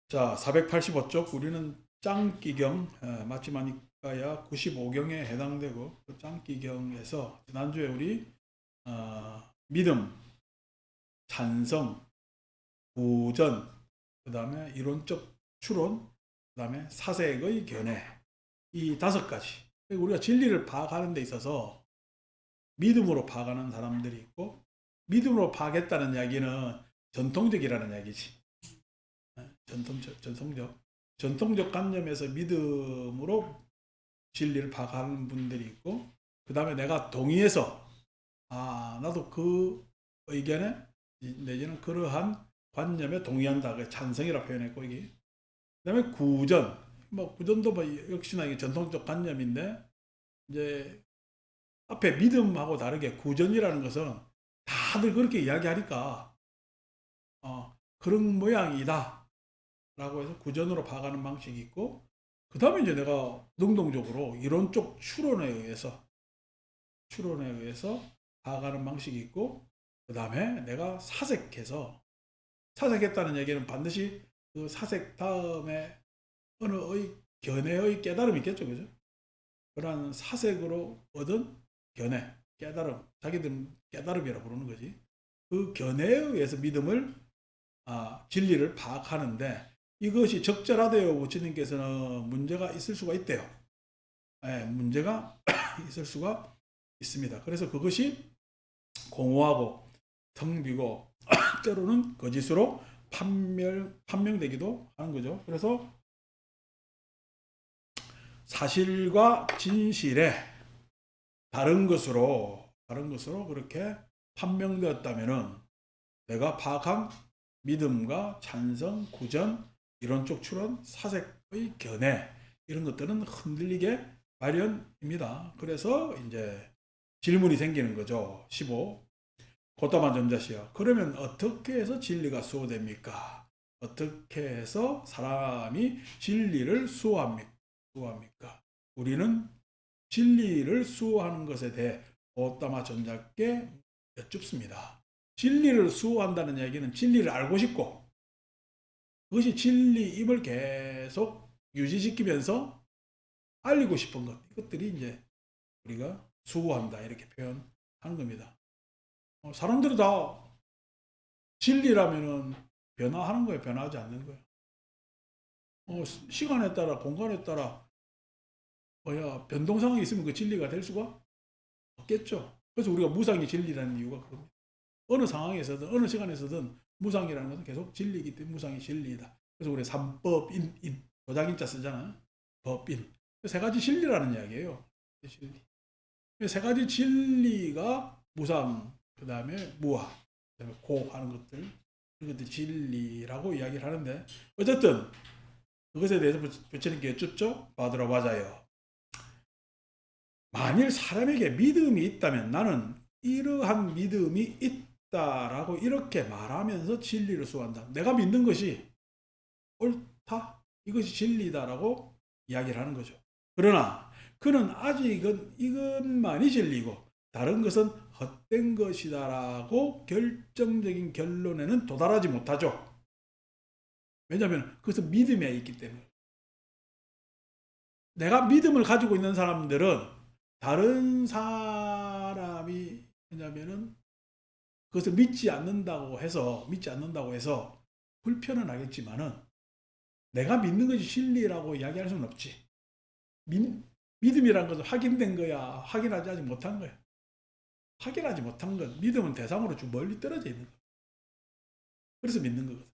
자, 485쪽 우리는 짱기경 마치마니까야 95경에 해당되고 그 짱기경에서 지난주에 우리 믿음, 찬성, 구전, 그 다음에 이론적 추론, 그 다음에 사색의 견해 이 5가지 우리가 진리를 파악하는 데 있어서 믿음으로 파악하는 사람들이 있고 믿음으로 파악했다는 이야기는 전통적이라는 이야기지. 전통적 관념에서 믿음으로 진리를 파악하는 분들이 있고, 그 다음에 내가 동의해서 나도 그 의견에 내지는 그러한 관념에 동의한다. 그 찬성이라 표현했고, 이게 그 다음에 구전. 구전도 역시나 이게 전통적 관념인데, 이제 앞에 믿음하고 다르게 구전이라는 것은 다들 그렇게 이야기하니까 그런 모양이다 라고 해서 구전으로 파악하는 방식이 있고, 그 다음에 이제 내가 능동적으로 이론적 추론에 의해서 파악하는 방식이 있고, 그 다음에 내가 사색했다는 얘기는 반드시 그 사색 다음에 어느의 견해의 깨달음이 있겠죠, 그죠? 그러한 사색으로 얻은 견해, 깨달음, 자기들은 깨달음이라고 부르는 거지. 그 견해에 의해서 진리를 파악하는데, 이것이 적절하대요. 부처님께서는 문제가 있을 수가 있대요. 문제가 있을 수가 있습니다. 그래서 그것이 공허하고 텅 비고 때로는 거짓으로 판명되기도 하는 거죠. 그래서 사실과 진실에 다른 것으로 그렇게 판명되었다면은 내가 파악한 믿음과 찬성, 구전, 이론적 추론, 사색의 견해 이런 것들은 흔들리게 마련입니다. 그래서 이제 질문이 생기는 거죠. 15. 곧다만 점자시여. 그러면 어떻게 해서 진리가 수호됩니까? 어떻게 해서 사람이 진리를 수호합니까? 우리는 진리를 수호하는 것에 대해 곧다마 점자께 여쭙습니다. 진리를 수호한다는 얘기는 진리를 알고 싶고 그것이 진리임을 계속 유지시키면서 알리고 싶은 것, 이것들이 이제 우리가 수호한다 이렇게 표현하는 겁니다. 사람들이 다 진리라면은 변화하는 거예요, 변화하지 않는 거예요. 시간에 따라 공간에 따라 변동상황이 있으면 그 진리가 될 수가 없겠죠. 그래서 우리가 무상이 진리라는 이유가 그겁니다. 어느 상황에서든 어느 시간에서든 무상이라는 것은 계속 진리이기 때문에 무상이 진리이다. 그래서 우리 삼법인 도장인자 쓰잖아요. 법인. 세 가지 진리라는 이야기예요. 진리. 세 가지 진리가 무상, 그 다음에 무아, 그 다음에 고 하는 것들, 이것들 진리라고 이야기를 하는데, 어쨌든 그것에 대해서 부처님께 여쭙죠. 받으러 맞아요. 만일 사람에게 믿음이 있다면 나는 이러한 믿음이 있다라고 이렇게 말하면서 진리를 수호한다. 내가 믿는 것이 옳다. 이것이 진리다라고 이야기를 하는 거죠. 그러나 그는 아직은 이것만이 진리고 다른 것은 헛된 것이다라고 결정적인 결론에는 도달하지 못하죠. 왜냐하면 그것은 믿음에 있기 때문에. 내가 믿음을 가지고 있는 사람들은 다른 사람이 왜냐면은 그것을 믿지 않는다고 해서 불편은 하겠지만은 내가 믿는 것이 진리라고 이야기할 수는 없지. 믿음이란 것은 확인된 거야. 확인하지 아직 못한 거야. 확인하지 못한 것. 믿음은 대상으로 좀 멀리 떨어져 있는 거야. 그래서 믿는 거거든.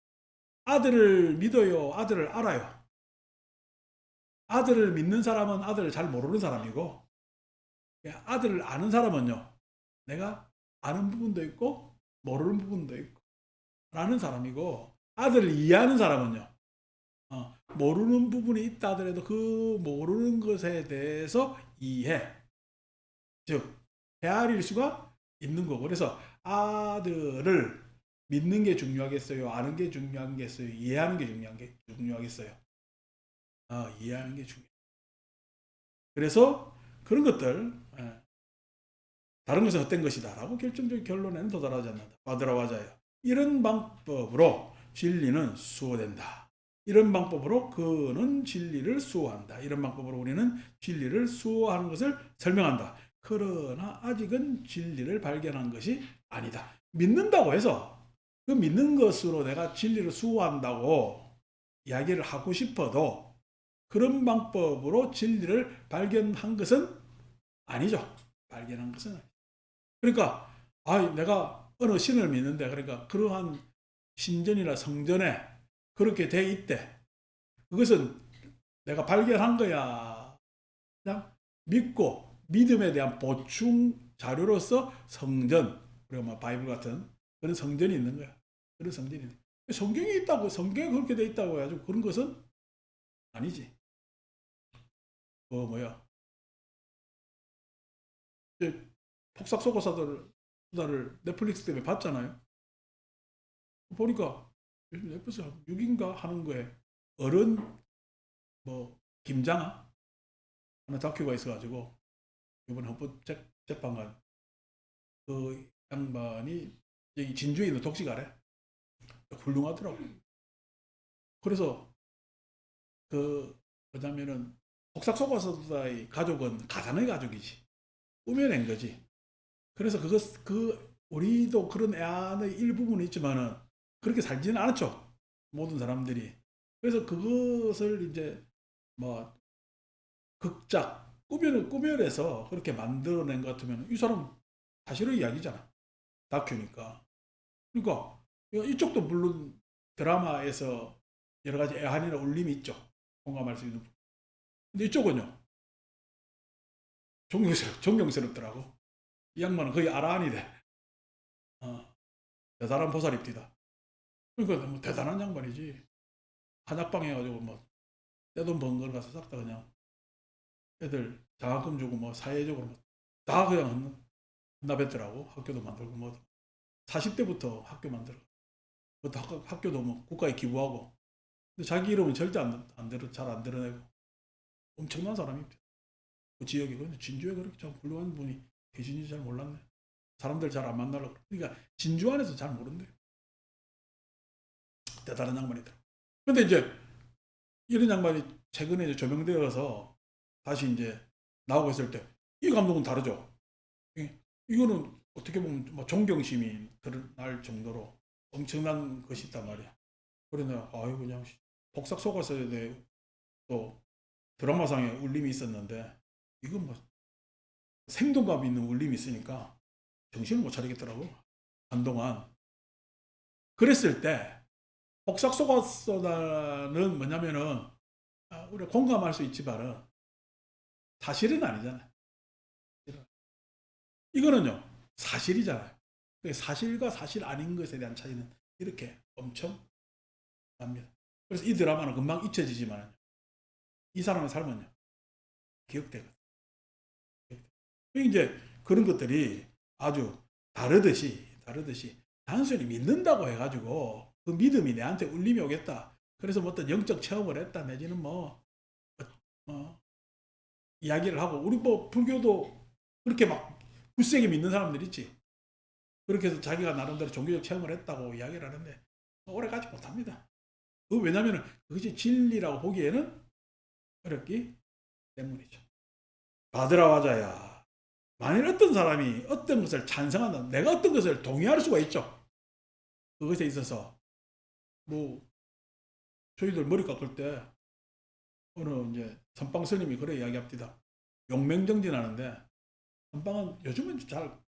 아들을 믿어요. 아들을 알아요. 아들을 믿는 사람은 아들을 잘 모르는 사람이고, 아들을 아는 사람은요, 내가 아는 부분도 있고, 모르는 부분도 있고, 라는 사람이고, 아들을 이해하는 사람은요, 모르는 부분이 있다 하더라도 그 모르는 것에 대해서 이해, 즉, 헤아릴 수가 있는 거고. 그래서 아들을 믿는 게 중요하겠어요? 아는 게 중요하겠어요? 이해하는 게 중요하겠어요? 이해하는 게 중요해요. 그래서 그런 것들, 다른 것은 헛된 것이다 라고 결정적인 결론에는 도달하지 않는다. 바드라와자요. 이런 방법으로 진리는 수호된다. 이런 방법으로 그는 진리를 수호한다. 이런 방법으로 우리는 진리를 수호하는 것을 설명한다. 그러나 아직은 진리를 발견한 것이 아니다. 믿는다고 해서 그 믿는 것으로 내가 진리를 수호한다고 이야기를 하고 싶어도 그런 방법으로 진리를 발견한 것은 아니죠. 발견한 것은 아니죠. 그러니까 내가 어느 신을 믿는데 그러니까 그러한 신전이나 성전에 그렇게 돼 있대. 그것은 내가 발견한 거야. 그냥 믿고 믿음에 대한 보충 자료로서 성전, 그리고 뭐 바이블 같은 그런 성전이 있는 거야. 그런 성전이 있는 거야. 성경이 있다고, 성경에 그렇게 돼 있다고 해가지고 그런 것은 아니지. 뭐야. 이제 폭삭 속았수다를 넷플릭스 때문에 봤잖아요. 보니까 요즘 넷플릭스 6인가 하는 거에 어른 뭐 김장아 하는 다큐가 있어가지고 이번에 헌법재판관 그 양반이 여기 진주에 있는 독식아래 훌륭하더라고. 그래서 그 뭐냐면은 폭삭 속았수다의 가족은 가상의 가족이지, 꾸며낸 거지. 그래서 그 우리도 그런 애안의 일부분이 있지만은 그렇게 살지는 않았죠. 모든 사람들이. 그래서 그것을 이제 뭐 극작 꾸며내서 그렇게 만들어낸 것 같으면 이 사람 사실의 이야기잖아. 다큐니까. 그러니까 이쪽도 물론 드라마에서 여러 가지 애환이나 울림이 있죠. 공감할 수 있는. 근데 이쪽은요. 존경스럽더라고. 이 양반은 거의 아라한이 돼. 어, 대단한 보살입디다. 그러니까 뭐 대단한 양반이지. 한약방 해가지고 뭐 떼돈 번 걸 가서 싹 다 그냥 애들 장학금 주고 뭐 사회적으로 뭐다 그냥 혼나뱉더라고. 학교도 만들고 뭐 40대부터 학교 만들고 그것도 학교도 뭐 국가에 기부하고. 근데 자기 이름은 절대 잘 안 드러내고 엄청난 사람입니다. 그 지역이. 근데 진주에 그렇게 참 훌륭한 분이 계신지 잘 몰랐네. 사람들 잘 안 만나려고. 그러니까 진주 안에서 잘 모른대. 대단한 양반이더라. 근데 이제 이런 양반이 최근에 이제 조명되어서 다시 이제 나오고 있을 때 이 감독은 다르죠. 이거는 어떻게 보면 뭐 존경심이 드러날 정도로 엄청난 것이 있단 말이야. 그래 내가 그냥 복삭 속았어야 돼. 또 드라마상에 울림이 있었는데 이건 뭐 생동감 있는 울림이 있으니까 정신을 못 차리겠더라고. 한동안. 그랬을 때 복삭 속았어다는 뭐냐면은 우리가 공감할 수 있지만은 사실은 아니잖아요. 이거는요, 사실이잖아요. 사실과 사실 아닌 것에 대한 차이는 이렇게 엄청 납니다. 그래서 이 드라마는 금방 잊혀지지만 이 사람의 삶은요, 기억되거든요. 이제 그런 것들이 아주 다르듯이 단순히 믿는다고 해가지고 그 믿음이 내한테 울림이 오겠다. 그래서 뭐 어떤 영적 체험을 했다 내지는 뭐 어, 이야기를 하고 우리 뭐 불교도 그렇게 막 굳세게 믿는 사람들 있지. 그렇게 해서 자기가 나름대로 종교적 체험을 했다고 이야기를 하는데 오래 가지 못합니다. 왜냐하면 그것이 진리라고 보기에는 어렵기 때문이죠. 바드라와자야. 만일 어떤 사람이 어떤 것을 찬성한다, 내가 어떤 것을 동의할 수가 있죠. 그것에 있어서 뭐 저희들 머리 깎을 때 어느 이제 선방 스님이 그래 이야기합니다. 용맹정진하는데 선방은 요즘은 잘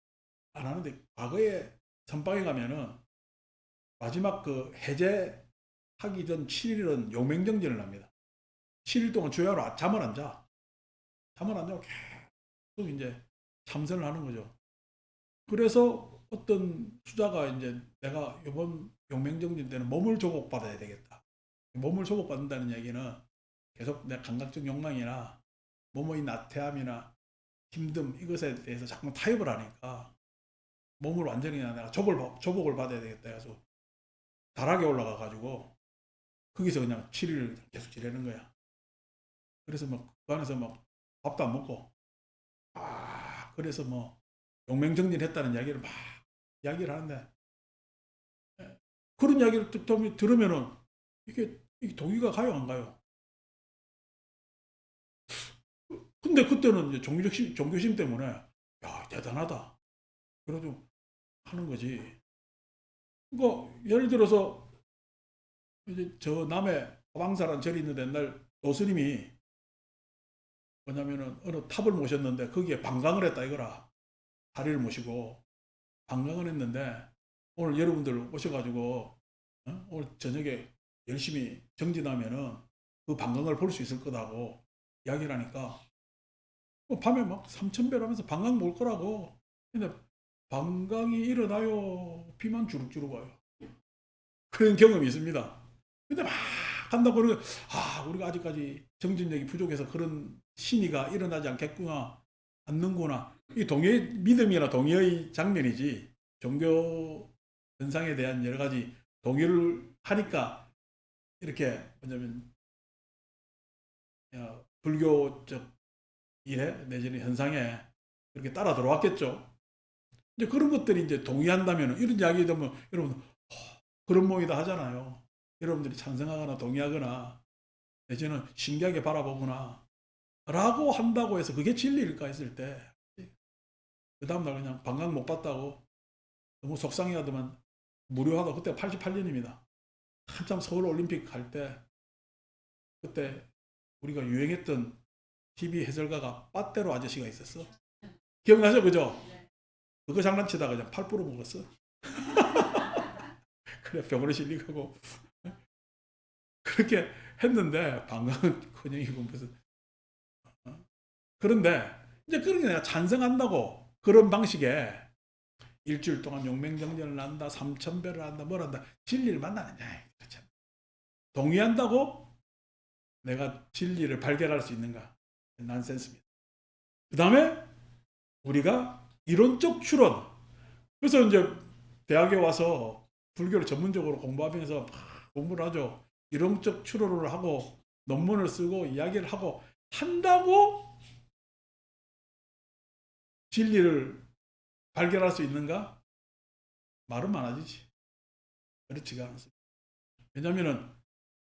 안 하는데 과거에 선방에 가면은 마지막 그 해제하기 전 7일은 용맹정진을 합니다. 7일 동안 주야로 잠을 안 자. 잠을 안 자고 계속 이제 참선을 하는 거죠. 그래서 어떤 수자가 이제 내가 이번 용맹정진 때는 몸을 조복받아야 되겠다. 몸을 조복받는다는 얘기는 계속 내 감각적 욕망이나 몸의 나태함이나 힘듦 이것에 대해서 자꾸 타협을 하니까 몸을 완전히 내가 조복을 받아야 되겠다 해서 다락에 올라가 가지고 거기서 그냥 7일 계속 지내는 거야. 그래서 막 그 안에서 막 밥도 안 먹고 그래서 뭐 용맹정진했다는 이야기를 막 이야기를 하는데 그런 이야기를 들으면은 이게 이 동의가 가요, 안 가요? 근데 그때는 이제 종교심 때문에, 야, 대단하다. 그래도 하는 거지. 그러니까 예를 들어서 이제 저 남해 화방사라는 절이 있는데 옛날 도스님이 뭐냐면은 어느 탑을 모셨는데 거기에 방광을 했다 이거라. 다리를 모시고 방광을 했는데 오늘 여러분들 오셔가지고 오늘 저녁에 열심히 정진하면은 그 방광을 볼 수 있을 거다고 이야기를 하니까 밤에 막 삼천배를 하면서 방광 볼 거라고. 근데 방광이 일어나요. 피만 주룩주룩 와요. 그런 경험이 있습니다. 근데 막 한다고 그러고, 아, 우리가 아직까지 정진력이 부족해서 그런 신의가 일어나지 않겠구나, 않는구나. 이 동의, 믿음이나 동의의 장면이지, 종교 현상에 대한 여러 가지 동의를 하니까, 이렇게, 뭐냐면, 불교적 이해, 내지는 현상에 그렇게 따라 들어왔겠죠. 이제 그런 것들이 이제 동의한다면, 이런 이야기 되면, 여러분, 그런 모이다 하잖아요. 여러분들이 찬성하거나 동의하거나 내지는 신기하게 바라보거나 라고 한다고 해서 그게 진리일까 했을 때 그 다음날 그냥 방광 못 봤다고 너무 속상해하더만 무료하다. 그때 88년입니다. 한참 서울 올림픽 할 때 그때 우리가 유행했던 TV 해설가가 빠떼로 아저씨가 있었어. 기억나죠? 그죠? 그거 장난치다가 그냥 팔 부러 먹었어. 그래 병원에 실리고 그렇게 했는데 방광은 그냥이고 무슨. 그런데 이제 그런 게 내가 찬성한다고 그런 방식에 일주일 동안 용맹정전을 한다, 삼천배를 한다, 뭘 한다, 진리를 만나느냐. 그렇죠. 동의한다고 내가 진리를 발견할 수 있는가? 난센스입니다. 그 다음에 우리가 이론적 추론. 그래서 이제 대학에 와서 불교를 전문적으로 공부하면서 공부를 하죠. 이론적 추론을 하고 논문을 쓰고 이야기를 하고 한다고 진리를 발견할 수 있는가? 말은 많아지지. 그렇지가 않습니다. 왜냐하면은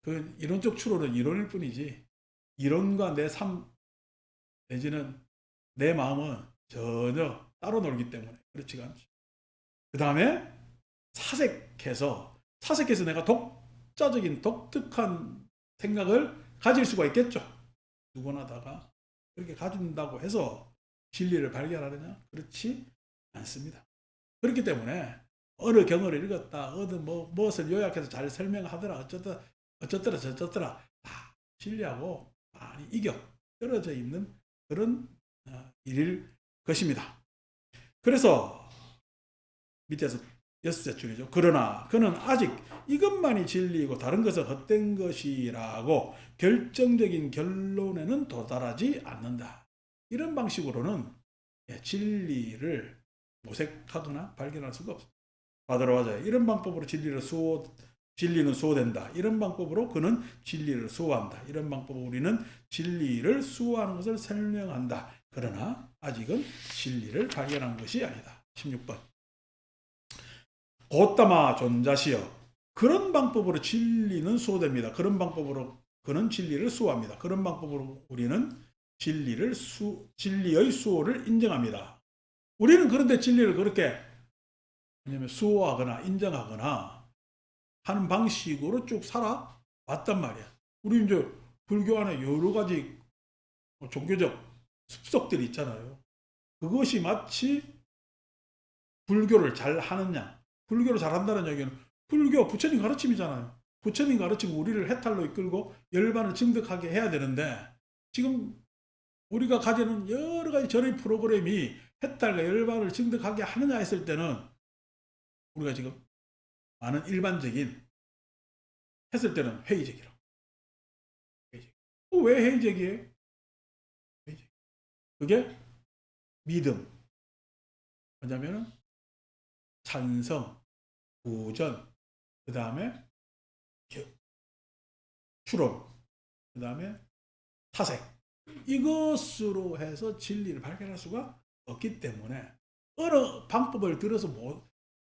그 이론적 추론은 이론일 뿐이지 이론과 내 삶 내지는 내 마음은 전혀 따로 놀기 때문에 그렇지가 않죠. 그 다음에 사색해서 내가 독자적인 독특한 생각을 가질 수가 있겠죠. 누구나 다가 그렇게 가진다고 해서 진리를 발견하느냐? 그렇지 않습니다. 그렇기 때문에 어느 경어를 읽었다, 어느 무엇을 요약해서 잘 설명하더라, 어쩌더라 저쩌더라 다 진리하고 많이 떨어져 있는 그런 일일 것입니다. 그래서 밑에서 여섯째 줄이죠. 그러나 그는 아직 이것만이 진리이고 다른 것은 헛된 것이라고 결정적인 결론에는 도달하지 않는다. 이런 방식으로는 진리를 모색하거나 발견할 수가 없습니다. 바다로 하자. 이런 방법으로 진리는 수호된다. 이런 방법으로 그는 진리를 수호한다. 이런 방법으로 우리는 진리를 수호하는 것을 설명한다. 그러나 아직은 진리를 발견한 것이 아니다. 16번. 곧다마 존자시여. 그런 방법으로 진리는 수호됩니다. 그런 방법으로 그는 진리를 수호합니다. 그런 방법으로 우리는 진리의 수호를 인정합니다. 우리는 그런데 진리를 그렇게 수호하거나 인정하거나 하는 방식으로 쭉 살아왔단 말이야. 우리 이제 불교 안에 여러 가지 종교적 습속들이 있잖아요. 그것이 마치 불교를 잘 하느냐. 불교를 잘 한다는 얘기는 불교 부처님 가르침이잖아요. 부처님 가르침 우리를 해탈로 이끌고 열반을 증득하게 해야 되는데 지금 우리가 가지는 여러 가지 절의 프로그램이 해탈과 열반을 증득하게 하느냐 했을 때는 우리가 지금 많은 일반적인 했을 때는 회의적이라고. 왜 회의적이에요? 그게 믿음. 뭐냐면은 찬성, 구전, 그 다음에 추론, 그 다음에 타색. 이것으로 해서 진리를 발견할 수가 없기 때문에 어느 방법을 들어서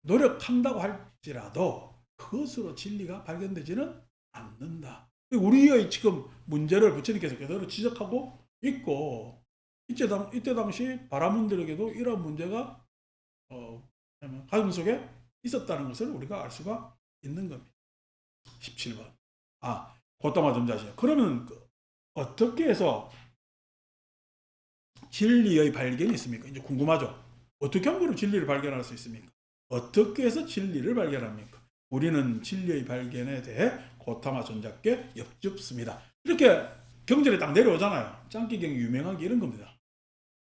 노력한다고 할지라도 그것으로 진리가 발견되지는 않는다. 우리의 지금 문제를 부처님께서 그대로 지적하고 있고, 이때 당시 바라문들에게도 이런 문제가 가슴 속에 있었다는 것을 우리가 알 수가 있는 겁니다. 17번. 고타마 점자시. 그러면 어떻게 해서 진리의 발견이 있습니까? 이제 궁금하죠? 어떻게 하면 그럼 진리를 발견할 수 있습니까? 어떻게 해서 진리를 발견합니까? 우리는 진리의 발견에 대해 고타마 전자께 여쭙습니다. 이렇게 경전에 딱 내려오잖아요. 짱기경이 유명한 게 이런 겁니다.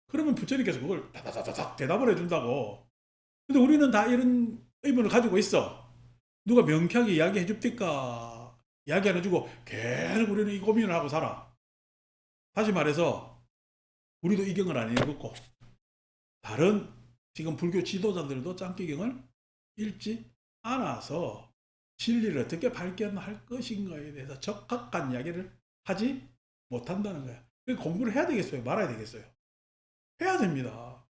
그러면 부처님께서 그걸 다다다닥 대답을 해준다고. 근데 우리는 다 이런 의문을 가지고 있어. 누가 명쾌하게 이야기해 줍니까? 이야기 안 해주고 계속 우리는 이 고민을 하고 살아. 다시 말해서 우리도 이 경을 안 읽었고 다른 지금 불교 지도자들도 짱기경을 읽지 않아서 진리를 어떻게 발견할 것인가에 대해서 적합한 이야기를 하지 못한다는 거야. 공부를 해야 되겠어요? 말아야 되겠어요? 해야 됩니다.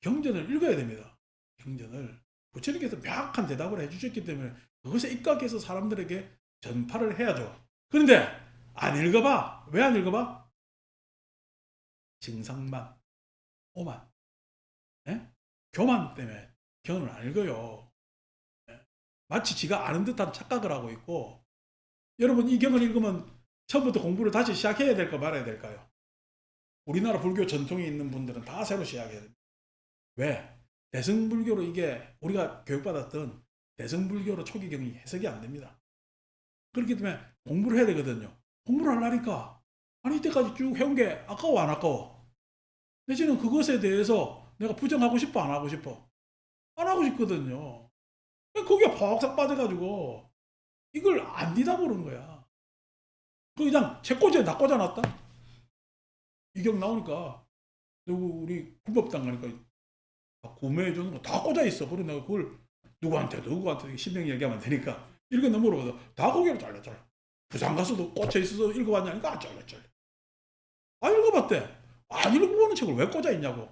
경전을 읽어야 됩니다. 경전을. 부처님께서 명확한 대답을 해주셨기 때문에 그것에 입각해서 사람들에게 전파를 해야죠. 그런데 안 읽어봐. 왜 안 읽어봐? 증상만, 오만, 예? 교만 때문에 경을 안 읽어요. 예? 마치 지가 아는 듯한 착각을 하고 있고, 여러분 이 경을 읽으면 처음부터 공부를 다시 시작해야 될까 말아야 될까요? 우리나라 불교 전통이 있는 분들은 다 새로 시작해야 됩니다. 왜? 대승불교로 이게 우리가 교육받았던 대승불교로 초기경이 해석이 안 됩니다. 그렇기 때문에 공부를 해야 되거든요. 공부를 하려니까 아니 이때까지 쭉 해온 게 아까워 안 아까워? 내지는 그것에 대해서 내가 부정하고 싶어 안 하고 싶어? 안 하고 싶거든요. 거기에 퍽싹 빠져가지고 이걸 안 디다 보는 거야. 그냥 책꽂이에 다 꽂아놨다? 이경 나오니까 누구 우리 군법당 가니까 구매해주는 거 다 꽂아 있어. 그래 내가 그걸 누구한테 신명 얘기하면 되니까 읽었나 물어봐서 다 고개를 잘라. 부산 가서도 꽂혀 있어서 읽어봤냐니까 잘라. 읽어봤대. 안 읽어보는 책을 왜 꽂아 있냐고.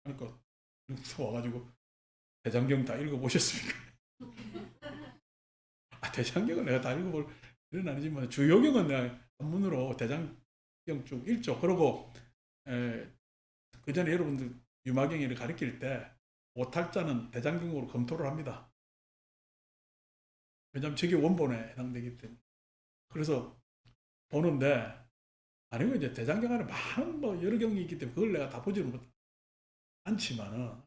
그러니까 와가지고 대장경 다 읽어보셨습니까? 대장경을 내가 다 읽어볼 일은 아니지만 주요경은 내가 한문으로 대장경 쭉 읽죠. 그러고 그 전에 여러분들 유마경이를 가르칠 때 오탈자는 대장경으로 검토를 합니다. 왜냐하면 저게 원본에 해당되기 때문에. 그래서 보는데 아니면 이제 대장경 안에 많은 여러 경이 있기 때문에 그걸 내가 다 보지는 않지만은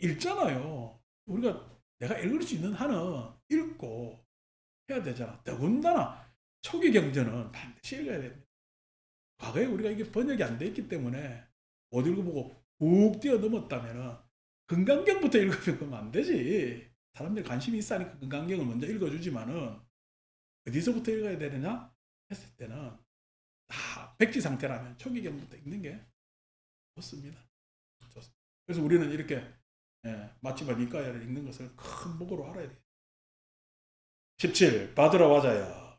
읽잖아요. 우리가 내가 읽을 수 있는 한은 읽고 해야 되잖아. 더군다나 초기 경전은 반드시 읽어야 됩니다. 과거에 우리가 이게 번역이 안 돼 있기 때문에 못 읽어보고 훅 뛰어넘었다면은 금강경부터 읽으면 안 되지. 사람들이 관심이 있어 하니까 금강경을 먼저 읽어주지만은 어디서부터 읽어야 되느냐 했을 때는 다 백지 상태라면 초기경부터 읽는 게 좋습니다. 그래서 우리는 이렇게 마치바 니까야를 읽는 것을 큰 복으로 알아야 돼요. 17. 바드라와자야.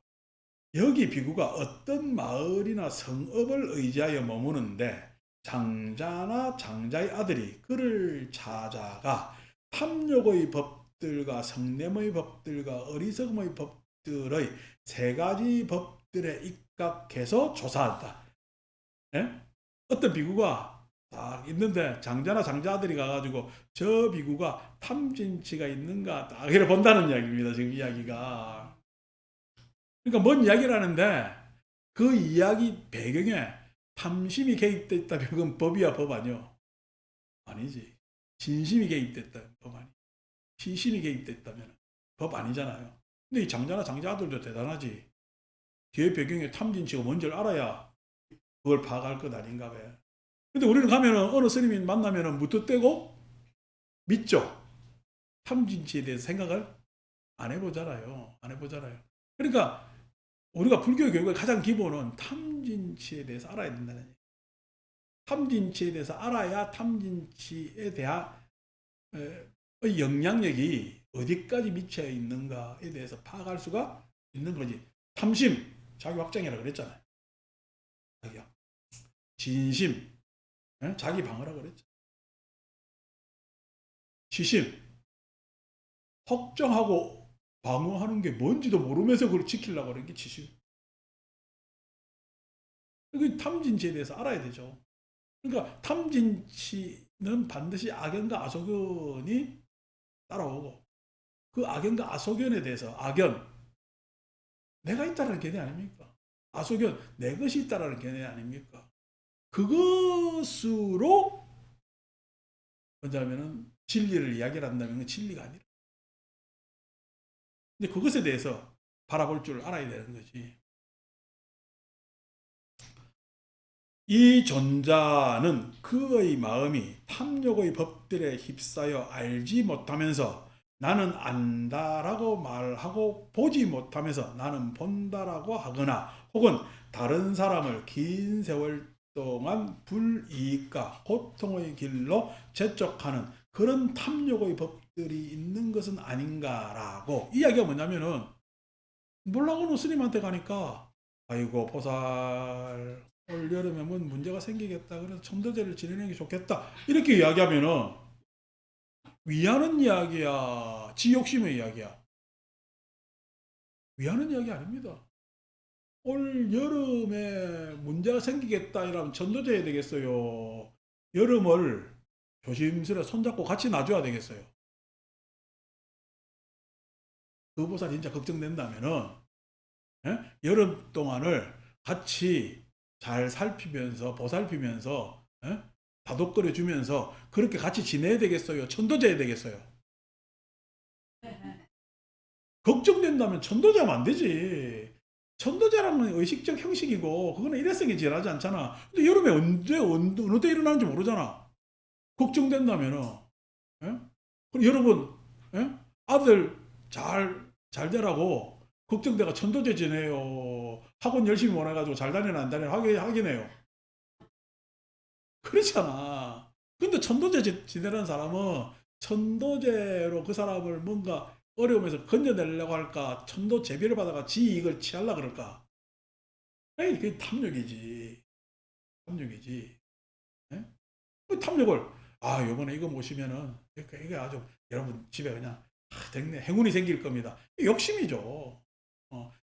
여기 비구가 어떤 마을이나 성읍을 의지하여 머무는데 장자나 장자의 아들이 그를 찾아가 탐욕의 법들과 성냄의 법들과 어리석음의 법들의 세 가지 법들에 입각해서 조사한다. 예? 어떤 비구가 딱 있는데 장자나 장자 아들이 가가지고 저 비구가 탐진치가 있는가 딱 이렇게 본다는 이야기입니다. 지금 이야기가. 그러니까 뭔 이야기를 하는데 그 이야기 배경에 탐심이 개입돼 있다면 그건 법이야 법 아니요? 아니지. 진심이 개입됐다면 법 아니. 신심이 개입됐다면 법 아니잖아요. 근데 이 장자나 장자 아들도 대단하지. 뒤에 배경에 탐진치가 뭔지를 알아야 그걸 파악할 것 아닌가 봐요. 근데 우리는 가면은 어느 스님이 만나면은 무턱대고 믿죠. 탐진치에 대해서 생각을 안 해보잖아요. 안 해보잖아요. 그러니까 우리가 불교 교육의 가장 기본은 탐진치에 대해서 알아야 된다는 얘기예요. 탐진치에 대해서 알아야 탐진치에 대한 영향력이 어디까지 미쳐 있는가에 대해서 파악할 수가 있는 거지. 탐심, 자기 확정이라고 그랬잖아요. 자기 진심, 자기 방어라고 그랬죠. 시심, 확정하고 방어하는 게 뭔지도 모르면서 그걸 지키려고 하는 게 지식. 그 탐진치에 대해서 알아야 되죠. 그러니까 탐진치는 반드시 악연과 아소견이 따라오고, 그 악연과 아소견에 대해서, 악연, 내가 있다라는 개념 아닙니까? 아소견, 내 것이 있다라는 개념 아닙니까? 그것으로 뭐냐면은 진리를 이야기를 한다면 진리가 아니라. 근데 그것에 대해서 바라볼 줄 알아야 되는 거지. 이 존자는 그의 마음이 탐욕의 법들에 휩싸여 알지 못하면서 나는 안다라고 말하고 보지 못하면서 나는 본다라고 하거나 혹은 다른 사람을 긴 세월 동안 불이익과 고통의 길로 재촉하는 그런 탐욕의 법들이 있는 것은 아닌가라고. 이야기가 뭐냐면은, 몰라오는 스님한테 가니까 아이고 보살 올 여름에 뭔 문제가 생기겠다, 그래서 첨도제를 지내는 게 좋겠다, 이렇게 이야기하면은 위하는 이야기야, 지 욕심의 이야기야? 위하는 이야기 아닙니다. 올 여름에 문제가 생기겠다 이러면 전도제 해야 되겠어요? 여름을 조심스레 손잡고 같이 놔줘야 되겠어요? 그 보살 진짜 걱정된다면은, 예? 여름 동안을 같이 잘 살피면서 보살피면서, 예? 다독거려 주면서 그렇게 같이 지내야 되겠어요? 천도제야 되겠어요? 걱정된다면 천도제하면 안 되지. 천도제라는 의식적 형식이고 그거는 일회성이 지나지 않잖아. 근데 여름에 언제 어느 때 일어나는지 모르잖아. 걱정된다면은, 예? 그럼 여러분, 예? 아들 잘 되라고 걱정돼가 천도제 지내요, 학원 열심히 보내가지고 잘 다니나 안 다니나 하긴 해요. 그렇잖아. 근데 천도제 지내는 사람은 천도제로 그 사람을 뭔가 어려움에서 건져내려고 할까, 천도 제비를 받아가 지 이익을 취하려 그럴까? 에이, 그게 탐욕이지. 탐욕이지. 예? 그 탐욕을, 요번에 이거 모시면은 이게 아주 여러분 집에 그냥 됐네, 행운이 생길 겁니다, 욕심이죠.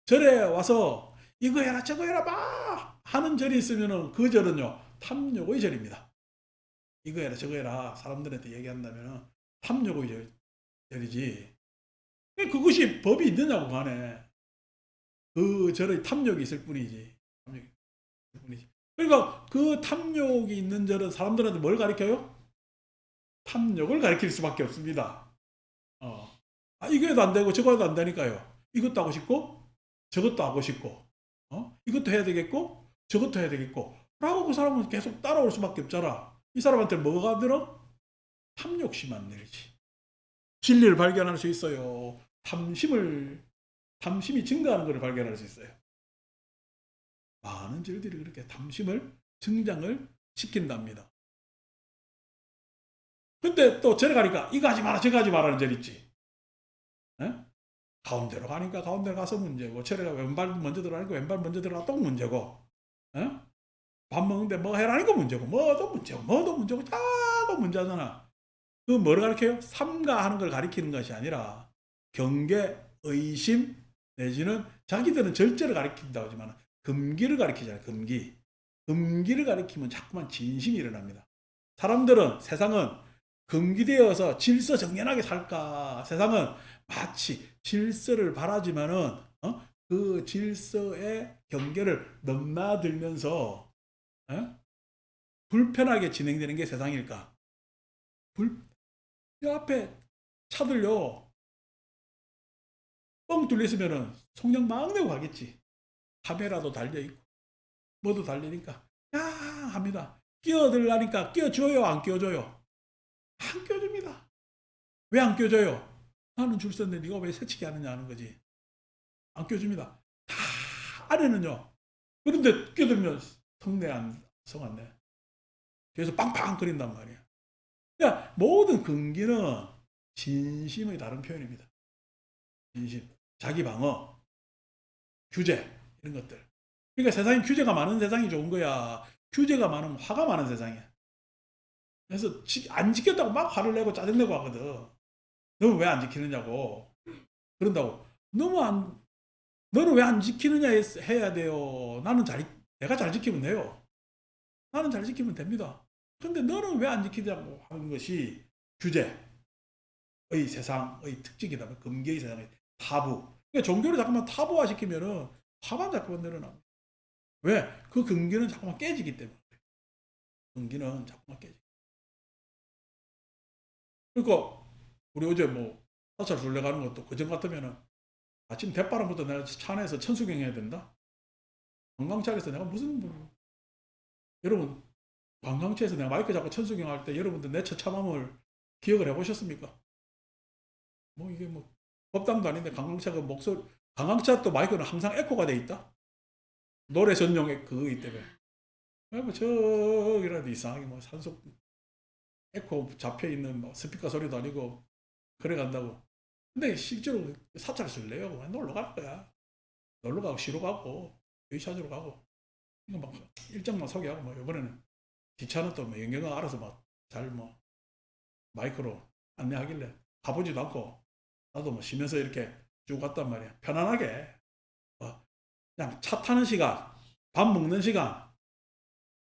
절에 와서 이거 해라 저거 해라 막 하는 절이 있으면은 그 절은요 탐욕의 절입니다. 이거 해라 저거 해라 사람들한테 얘기한다면은 탐욕의 절이지. 그것이 법이 있느냐고 간에 그 절의 탐욕이 있을 뿐이지. 탐욕이 있을 뿐이지. 그러니까 그 탐욕이 있는 절은 사람들한테 뭘 가르쳐요? 탐욕을 가르칠 수밖에 없습니다. 어. 이거 해도 안 되고 저거 해도 안 되니까요. 이것도 하고 싶고 저것도 하고 싶고, 이것도 해야 되겠고 저것도 해야 되겠고 라고 그 사람은 계속 따라올 수밖에 없잖아. 이 사람한테 뭐가 들어? 탐욕심만 늘지. 진리를 발견할 수 있어요. 탐심이 증가하는 것을 발견할 수 있어요. 많은 절들이 그렇게 탐심을 증장을 시킨답니다. 근데 또 절에 가니까 이거 하지 마라 저거 하지 마라는 절 있지. 에? 가운데로 가니까 가운데로 가서 문제고, 절에 가 왼발 먼저 들어가니까 왼발 먼저 들어가 또 문제고, 에? 밥 먹는데 뭐 해라니까 문제고, 뭐도 문제고 자꾸 문제하잖아. 그 뭐를 가르쳐요? 삼가하는 걸 가리키는 것이 아니라 경계, 의심 내지는 자기들은 절제를 가리킨다고 하지만 금기를 가리키잖아요. 금기를 가리키면 자꾸만 진심이 일어납니다. 사람들은, 세상은 금기되어서 질서정연하게 살까? 세상은 마치 질서를 바라지만은 그 질서의 경계를 넘나들면서 불편하게 진행되는 게 세상일까? 이 앞에 차들요 뻥 뚫려 있으면은 속력 막 내고 가겠지. 카메라도 달려 있고 뭐도 달리니까 야 합니다. 끼어들라니까 끼워줘요, 안 끼워줘요? 안 끼워줍니다. 왜 안 끼워줘요? 나는 줄 섰는데 네가 왜 새치기 하느냐 하는 거지. 안 끼워줍니다. 다 안에는요. 그런데 끼어들면 성내 안 성안내. 그래서 빵빵 거린단 말이야. 그러니까 모든 근기는 진심의 다른 표현입니다. 진심, 자기 방어, 규제, 이런 것들. 그러니까 세상에 규제가 많은 세상이 좋은 거야. 규제가 많으면 화가 많은 세상이야. 그래서 안 지켰다고 막 화를 내고 짜증내고 하거든. 너는 왜 안 지키느냐고. 그런다고 너는 왜 안 지키느냐 해야 돼요. 내가 잘 지키면 돼요. 나는 잘 지키면 됩니다. 근데 너는 왜 안 지키냐고 하는 것이 규제의 세상의 특징이다. 금계의 세상의 타부. 그러니까 종교를 자꾸만 타부화 시키면은 화만 자꾸만 늘어납니다. 왜? 그 근기는 자꾸만 깨지기 때문에. 근기는 자꾸만 깨지기. 그러니까 우리 어제 뭐 사찰 순례 가는 것도 그전 같으면은 아침 대바람부터 내가 차 안에서 천수경 해야 된다. 관광차에서 내가 여러분 관광차에서 내가 마이크 잡고 천수경 할 때 여러분들 내 처참함을 기억을 해보셨습니까? 뭐 이게 뭐 법당도 아닌데 관광차 또 마이크는 항상 에코가 돼 있다. 노래 전용의 그거기 때문에. 뭐 저기라도 이상하게 뭐 산속 에코 잡혀 있는 뭐 스피커 소리도 아니고 그래 간다고. 근데 실제로 사찰 쓸래요? 놀러 갈 거야. 놀러 가고 쉬러 가고 여기 찾으러 가고 이거 막 일정만 소개하고 뭐 이번에는 기차는 또뭐 영경가 알아서 막 잘 뭐 마이크로 안내하길래 가보지도 않고 나도 뭐 쉬면서 이렇게 쭉 갔단 말이야. 편안하게 그냥 차 타는 시간, 밥 먹는 시간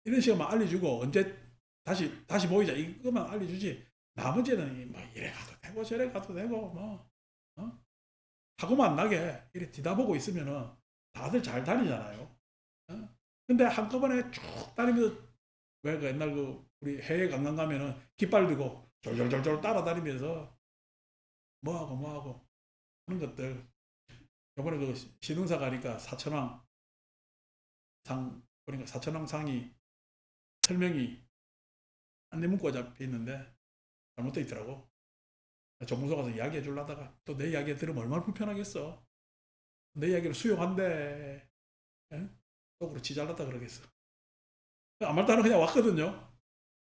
이런 시간만 알려주고 언제 다시 모이자 이것만 알려주지. 나머지는 뭐 이래 가도 되고 저래 가도 되고 뭐 사고만 안 나게 이렇게 뒤다보고 있으면은 다들 잘 다니잖아요. 어? 근데 한꺼번에 쭉 다니면서 왜 그 옛날 우리 해외 관광 가면은 깃발 들고 졸졸졸졸 따라다니면서 뭐하고 하는 것들. 이번에 그 신흥사 가니까 사천왕 상 보니까 사천왕 상이 설명이 안내문구가 잡혀 있는데 잘못되어 있더라고. 정무소 가서 이야기해 주려다가 또 내 이야기 들으면 얼마나 불편하겠어. 내 이야기를 수용한대. 예? 속으로 지잘났다 그러겠어. 아무 말도 안 하고 그냥 왔거든요.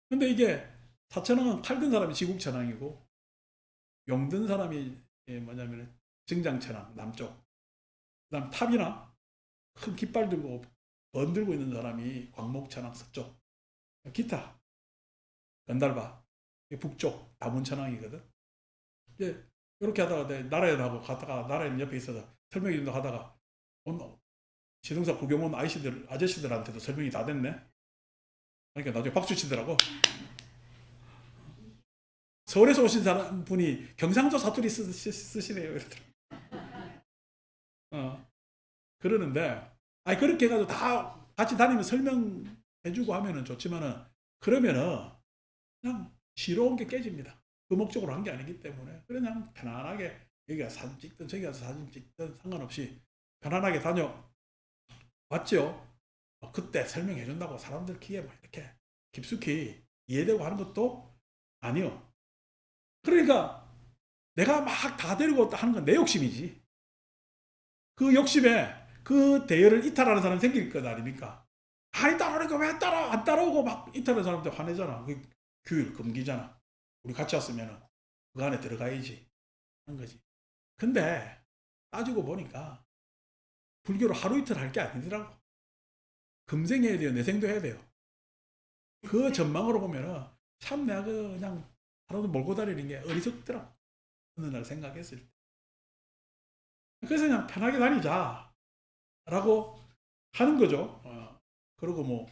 근데 이게 사천왕은 칼든 사람이 지국천왕이고 용든 사람이 뭐냐면 증장천왕 남쪽. 그다음 탑이나 큰 깃발 들고 번 들고 있는 사람이 광목천왕 서쪽. 기타 건달바 북쪽 다문천왕이거든. 이제 이렇게 하다가 내 나라연하고 갔다가 나라연 옆에 있어서 설명해 준다 하다가 시흥사 구경 온 아저씨들한테도 설명이 다 됐네. 그러니까 나중에 박수 치더라고. 서울에서 오신 분이 경상도 사투리 쓰시네요. 이러더라고. 그러는데, 아니, 그렇게 해가지고 다 같이 다니면 설명해주고 하면은 좋지만은, 그러면은, 그냥 쉬러 온 게 깨집니다. 그 목적으로 한 게 아니기 때문에. 그냥 편안하게, 여기가 사진 찍든 저기 가서 사진 찍든 상관없이 편안하게 다녀왔죠. 그때 설명해준다고 사람들 귀에 막 이렇게 깊숙이 이해되고 하는 것도 아니요. 그러니까 내가 막 다 데리고 하는 건 내 욕심이지. 그 욕심에 그 대열을 이탈하는 사람 생길 것 아닙니까? 아니 따라오니까 왜 안 따라오고 막 이탈하는 사람들 화내잖아. 그 규율 금기잖아. 우리 같이 왔으면 그 안에 들어가야지 하는 거지. 근데 따지고 보니까 불교를 하루 이틀 할 게 아니더라고. 금생 해야 돼요. 내생도 해야 돼요. 그 전망으로 보면은 참 내가 그냥 하루도 몰고 다니는 게 어리석더라고. 어느 날 생각했을 때. 그래서 그냥 편하게 다니자. 라고 하는 거죠. 그리고 뭐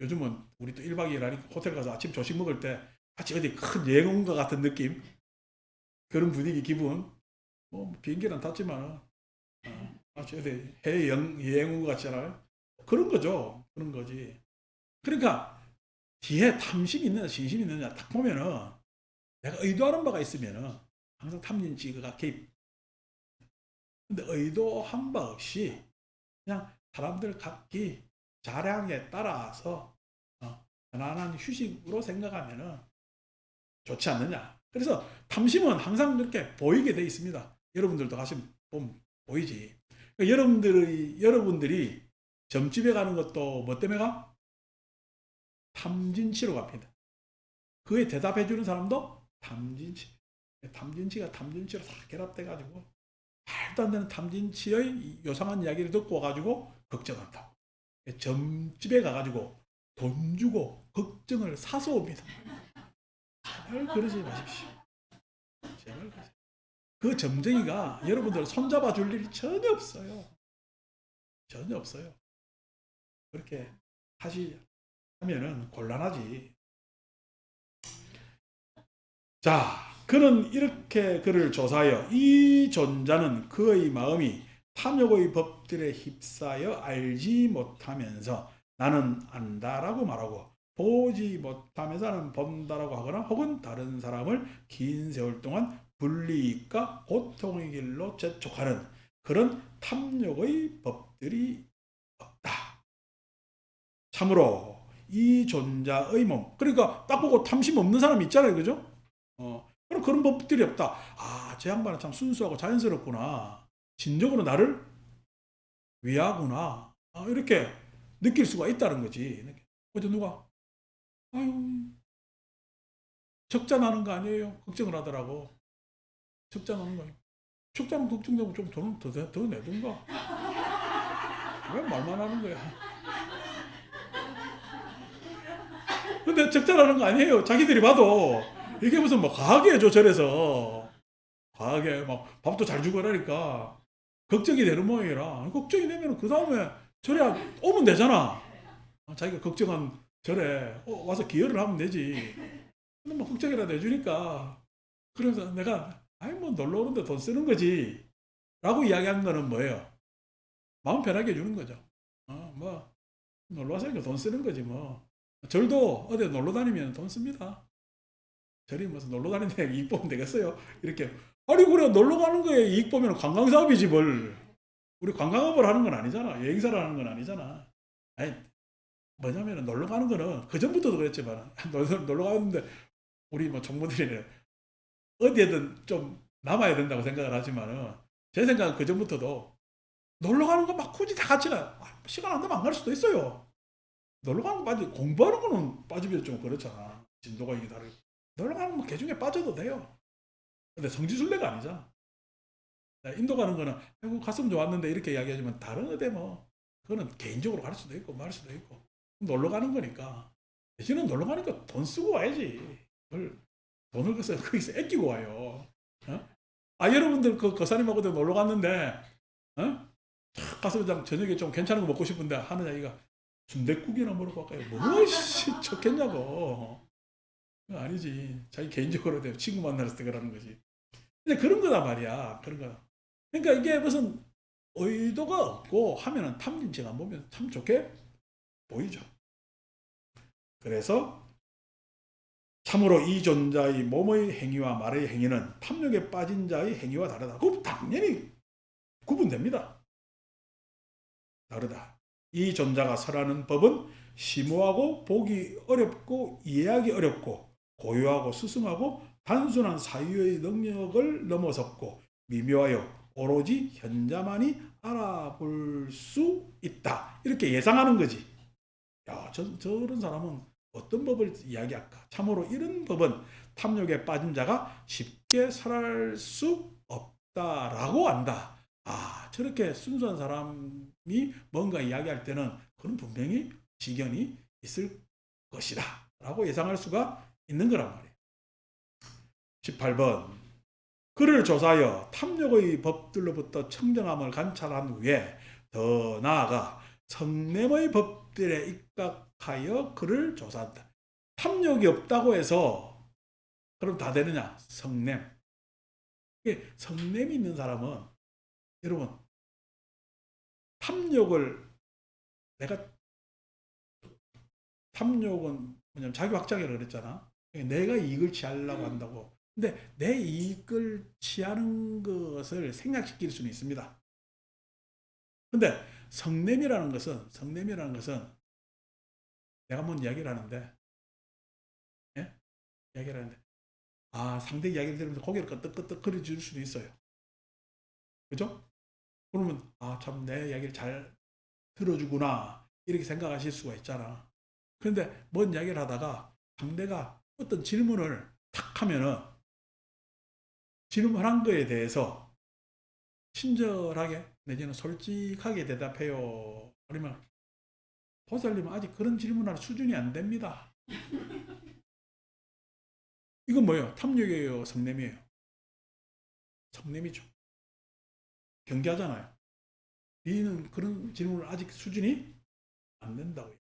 요즘은 우리 또 1박 2일 하니까 호텔 가서 아침 조식 먹을 때 같이 어디 큰 여행 온 것 같은 느낌. 그런 분위기 기분. 뭐 비행기는 탔지만 마치 어디 해외 여행 온 것 같잖아요. 그런 거죠. 그런 거지. 그러니까 뒤에 탐심이 있느냐 진심이 있느냐 딱 보면은 내가 의도하는 바가 있으면은 항상 탐진치가 개입. 근데 의도한 바 없이 그냥 사람들 각기 자량에 따라서 편안한 휴식으로 생각하면은 좋지 않느냐. 그래서 탐심은 항상 그렇게 보이게 돼 있습니다. 여러분들도 가시면 보면 보이지. 그러니까 여러분들이 점집에 가는 것도 뭐 때문에 가? 탐진치로 갑니다. 그에 대답해 주는 사람도 탐진치. 탐진치가 탐진치로 다 결합돼가지고 말도 안 되는 탐진치의 요상한 이야기를 듣고 와가지고 걱정한다고. 점집에 가가지고 돈 주고 걱정을 사서 옵니다. 제발 그러지 마십시오. 제발 그러지. 그 점쟁이가 여러분들 손잡아 줄 일이 전혀 없어요. 전혀 없어요. 그렇게 하면은 곤란하지. 자, 그는 이렇게 그를 조사하여 이 존자는 그의 마음이 탐욕의 법들에 휩싸여 알지 못하면서 나는 안다라고 말하고 보지 못하면서 나는 본다라고 하거나 혹은 다른 사람을 긴 세월 동안 불리익과 고통의 길로 재촉하는 그런 탐욕의 법들이 없다. 참으로 이 존자의 몸, 그러니까 딱 보고 탐심 없는 사람이 있잖아요, 그죠? 그럼 그런 법들이 없다. 아, 저 양반은 참 순수하고 자연스럽구나. 진정으로 나를 위하구나. 이렇게 느낄 수가 있다는 거지. 어제 누가, 아유, 적자 나는 거 아니에요? 걱정을 하더라고. 적자 나는 거 아니에요? 적자는 걱정되고 좀 돈을 더 내든가. 왜 말만 하는 거야? 근데 적자 나는 거 아니에요. 자기들이 봐도. 이게 무슨 뭐 과하게 해줘, 절에서. 과하게 막 밥도 잘 주고 그러니까. 걱정이 되는 모양이라. 걱정이 되면 그 다음에 절에 오면 되잖아. 자기가 걱정한 절에 와서 기여를 하면 되지. 근데 뭐 걱정이라도 해주니까. 그래서 내가, 아이, 뭐 놀러 오는데 돈 쓰는 거지. 라고 이야기한 거는 뭐예요? 마음 편하게 해주는 거죠. 뭐, 놀러 왔으니까 돈 쓰는 거지, 뭐. 절도 어디 놀러 다니면 돈 씁니다. 절이 무슨 놀러 다니는데 이익 보면 되겠어요? 이렇게. 아니, 그래, 놀러 가는 거에 이익 보면 관광사업이지, 뭘. 우리 관광업을 하는 건 아니잖아. 여행사를 하는 건 아니잖아. 아니, 뭐냐면 놀러 가는 거는 그 전부터도 그랬지만 놀러 가는데 우리 뭐 총무들이 어디에든 좀 남아야 된다고 생각을 하지만은 제 생각은 그 전부터도 놀러 가는 거 막 굳이 다 같이 시간 안 되면 안 갈 수도 있어요. 놀러 가는 거 빠지 공부하는 거는 빠지면 좀 그렇잖아. 진도가 이게 다르고 놀러 가는 거 개중에 빠져도 돼요. 근데 성지순례가 아니잖아. 인도 가는 거는 아이고 갔으면 좋았는데 이렇게 이야기하지만 다른 어디 뭐 그거는 개인적으로 갈 수도 있고 말 수도 있고 놀러 가는 거니까 대신에 놀러 가니까 돈 쓰고 와야지. 돈을 그래서 거기서 아끼고 와요. 어? 여러분들 그 거사님하고도 놀러 갔는데 어? 탁 가서 그냥 저녁에 좀 괜찮은 거 먹고 싶은데 하는 아이가 순댓국이나 먹으러 갈까요? 뭐시 좋겠냐고. 아니지. 자기 개인적으로 친구 만나서 그러는 거지. 근데 그런 거다 말이야. 그런 거. 그러니까 이게 무슨 의도가 없고 하면은 탐진치가 보면 참 좋게 보이죠. 그래서 참으로 이 존자의 몸의 행위와 말의 행위는 탐욕에 빠진 자의 행위와 다르다. 그럼 당연히 구분됩니다. 다르다. 이 존자가 설하는 법은 심오하고 보기 어렵고 이해하기 어렵고 고유하고 수승하고 단순한 사유의 능력을 넘어섰고 미묘하여 오로지 현자만이 알아볼 수 있다. 이렇게 예상하는 거지. 야, 저런 사람은 어떤 법을 이야기할까? 참으로 이런 법은 탐욕에 빠진 자가 쉽게 설할 수 없다라고 안다. 저렇게 순수한 사람이 뭔가 이야기할 때는 그런 분명히 지견이 있을 것이다. 라고 예상할 수가 있는 거란 말이에요. 18번. 그를 조사하여 탐욕의 법들로부터 청정함을 관찰한 후에 더 나아가 성냄의 법들에 입각하여 그를 조사한다. 탐욕이 없다고 해서 그럼 다 되느냐? 성냄. 성냄이 있는 사람은 여러분 내가 탐욕은 뭐냐면 자기 확장이라고 그랬잖아. 내가 이익을 취하려고 한다고. 근데 내 이익을 취하는 것을 생략시킬 수는 있습니다. 근데 성냄이라는 것은 내가 뭔 이야기를 하는데, 예? 이야기를 하는데, 상대 이야기를 들으면서 고개를 끄덕끄덕 거려줄 수도 있어요. 그죠? 그러면, 참 내 이야기를 잘 들어주구나. 이렇게 생각하실 수가 있잖아. 그런데 뭔 이야기를 하다가 상대가 어떤 질문을 탁 하면은 질문한 거에 대해서 친절하게 내지는 솔직하게 대답해요. 아니면 보살님은 아직 그런 질문할 수준이 안 됩니다. 이건 뭐예요? 탐욕이에요? 성냄이에요? 성냄이죠. 경계하잖아요. 니는 그런 질문을 아직 수준이 안 된다고요.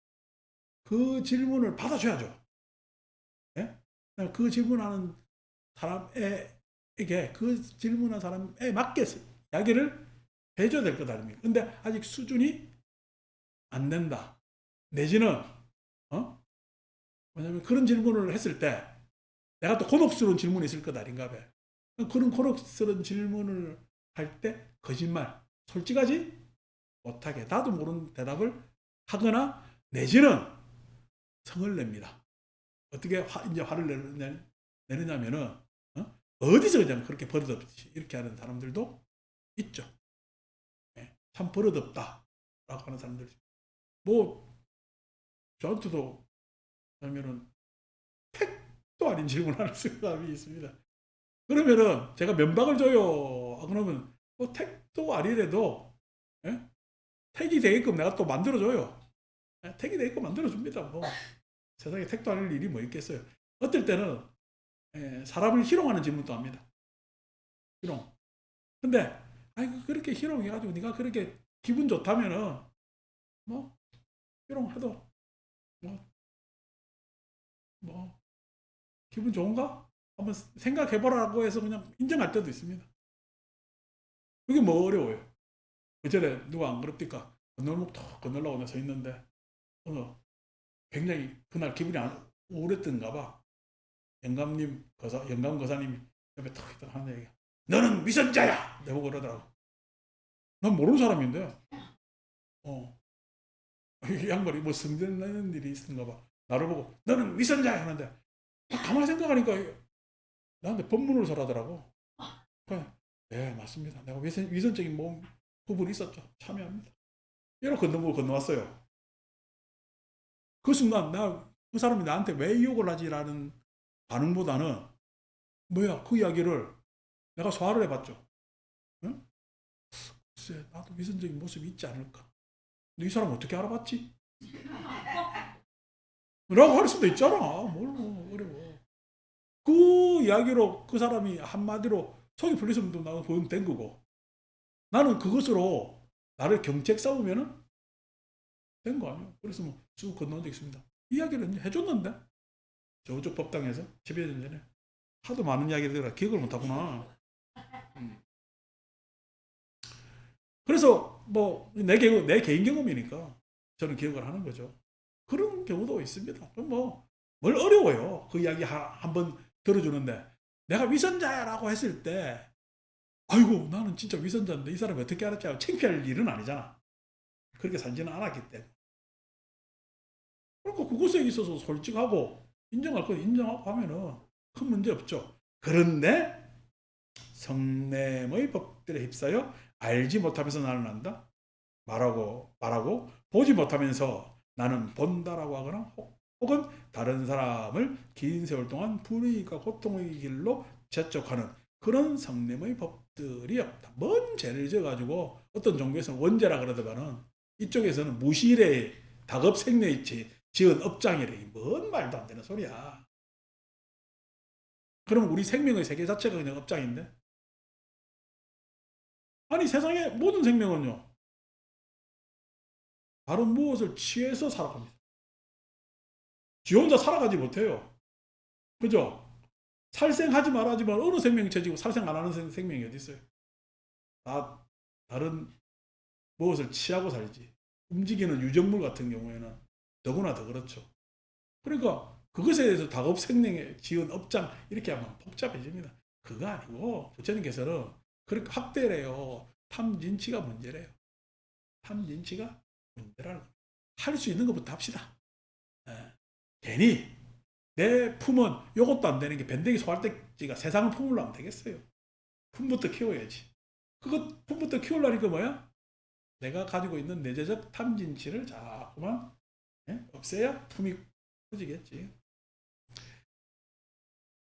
그 질문을 받아줘야죠. 예? 그 질문하는 사람에게 그 질문한 사람에 맞게 이야기를 해줘야 될 것 아닙니까? 근데 아직 수준이 안 된다. 내지는 왜냐면 그런 질문을 했을 때 내가 또 곤혹스러운 질문이 있을 것 아닌가 봐요. 그런 곤혹스러운 질문을 할 때 거짓말, 솔직하지 못하게 나도 모르는 대답을 하거나 내지는 성을 냅니다. 어떻게 이제 화를 내느냐면은 어디서 그냥 그렇게 버릇없이 이렇게 하는 사람들도 있죠. 예, 참 버릇없다라고 하는 사람들. 뭐 저한테도 하면은 택도 아닌 질문하는 사람이 있습니다. 그러면은 제가 면박을 줘요. 그러면 뭐 택도 아니래도 예? 택이 되게끔 내가 또 만들어줘요. 예? 택이 되게끔 만들어줍니다. 뭐 세상에 택도 아닐 일이 뭐 있겠어요. 어떨 때는 사람을 희롱하는 질문도 합니다. 희롱. 근데 아이 그렇게 희롱해가지고 네가 그렇게 기분 좋다면은 뭐 희롱해도 뭐, 뭐 기분 좋은가? 한번 생각해보라고 해서 그냥 인정할 때도 있습니다. 그게 뭐 어려워요. 그전에 누가 안 그럽니까? 건널목 톡 건널라고 내서 있는데 굉장히 그날 기분이 안 우울했던가 봐. 영감 거사님이 옆에 탁 있다가 하는 얘기가 너는 위선자야! 내보고 그러더라고. 난 모르는 사람인데 이 양반이 뭐 성전내는 일이 있었는가 봐. 나를 보고 너는 위선자야! 하는데 가만히 생각하니까 나한테 법문을 설하더라고. 네 맞습니다. 내가 위선적인 부분이 있었죠. 참여합니다. 이렇게 건너왔어요. 그 순간 그 사람이 나한테 왜 유혹을 하지라는 반응보다는 뭐야 그 이야기를 내가 소화를 해봤죠. 응? 글쎄 나도 위선적인 모습이 있지 않을까. 근데 이 사람 어떻게 알아봤지? 라고 할 수도 있잖아. 뭘 어려워. 그 이야기로 그 사람이 한마디로 속이 풀렸으면 나는 보면 된 거고 나는 그것으로 나를 경책 싸우면은 된 거 아니야. 그래서 뭐 쭉 건너온 적 있습니다. 이야기를 해줬는데 저쪽 법당에서 10여 년 전에 하도 많은 이야기를 기억을 못하구나. 그래서 뭐 내 개인 경험이니까 저는 기억을 하는 거죠. 그런 경우도 있습니다. 뭘 어려워요. 그 이야기 한번 들어주는데 내가 위선자라고 했을 때 아이고 나는 진짜 위선자인데 이 사람이 어떻게 알았지 하고 창피할 일은 아니잖아. 그렇게 살지는 않았기 때문에. 그러니까 그것에 있어서 솔직하고 인정할 건 인정하고 하면은 큰 문제 없죠. 그런데 성냄의 법들에 휩싸여 알지 못하면서 나는 안다 말하고 보지 못하면서 나는 본다라고 하거나 혹은 다른 사람을 긴 세월 동안 불이익과 고통의 길로 재촉하는 그런 성냄의 법들이 없다. 뭔 죄를 져가지고 어떤 종교에서는 원죄라 그러더만은 이쪽에서는 무실의 다급생명이 지은 업장이래. 뭔 말도 안 되는 소리야. 그럼 우리 생명의 세계 자체가 그냥 업장인데? 아니 세상의 모든 생명은요. 바로 무엇을 취해서 살아갑니다. 지 혼자 살아가지 못해요. 그죠? 살생하지 말아지만 어느 생명체지고 살생 안 하는 생명이 어디 있어요? 다 다른 무엇을 취하고 살지. 움직이는 유전물 같은 경우에는 더구나 더 그렇죠. 그러니까 그것에 대해서 다급생명에 지은 업장 이렇게 하면 복잡해집니다. 그거 아니고 부처님께서는 그렇게 확대래요. 탐진치가 문제래요. 탐진치가 문제라는 할 수 있는 것부터 합시다. 예. 괜히 내 품은 요것도 안 되는 게 밴댕이 소갈대지가 세상을 품으려 하면 되겠어요. 품부터 키워야지. 그것 품부터 키우려니까 뭐야? 내가 가지고 있는 내재적 탐진치를 자꾸만 없애야 품이 커지겠지.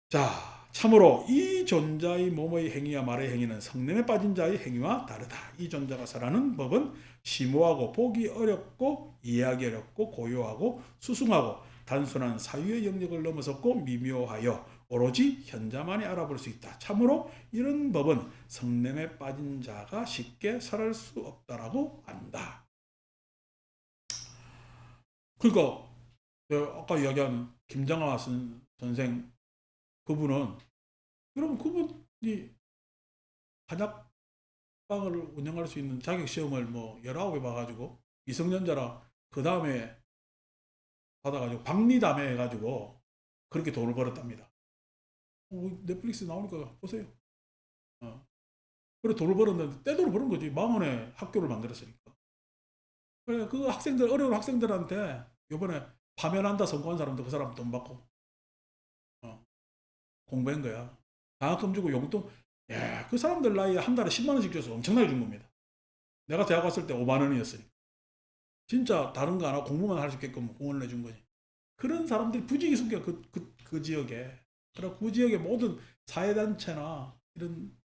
자, 참으로 이 존자의 몸의 행위와 말의 행위는 성냄에 빠진 자의 행위와 다르다. 이 존자가 설하는 법은 심오하고 보기 어렵고 이해하기 어렵고 고요하고 수승하고 단순한 사유의 영역을 넘어섰고 미묘하여 오로지 현자만이 알아볼 수 있다. 참으로 이런 법은 성냄에 빠진 자가 쉽게 설할 수 없다라고 한다. 그러니까 아까 이야기한 김장하 선생 그분은 그럼 그분이 한약방을 운영할 수 있는 자격시험을 뭐 19개 봐가지고 미성년자라 그 다음에 받아가지고 박리담회 해가지고 그렇게 돈을 벌었답니다. 넷플릭스 나오니까 보세요. 그래 돈을 벌었는데 떼돈을 버는 거지. 망원에 학교를 만들었으니까. 그래 그 학생들 어려운 학생들한테 요번에 파면한다 선고한 사람도 그 사람 돈 받고 어, 공부한 거야. 장학금 주고 용돈. 야, 그 사람들 나이에 한 달에 10만 원씩 줘서 엄청나게 준 겁니다. 내가 대학 갔을 때 5만 원이었으니까. 진짜 다른 거 안 하고 공부만 할 수 있게끔 공헌을 해준 거지. 그런 사람들이 부지기 숙여 그 지역에. 그리고 그 지역의 모든 사회단체나 이런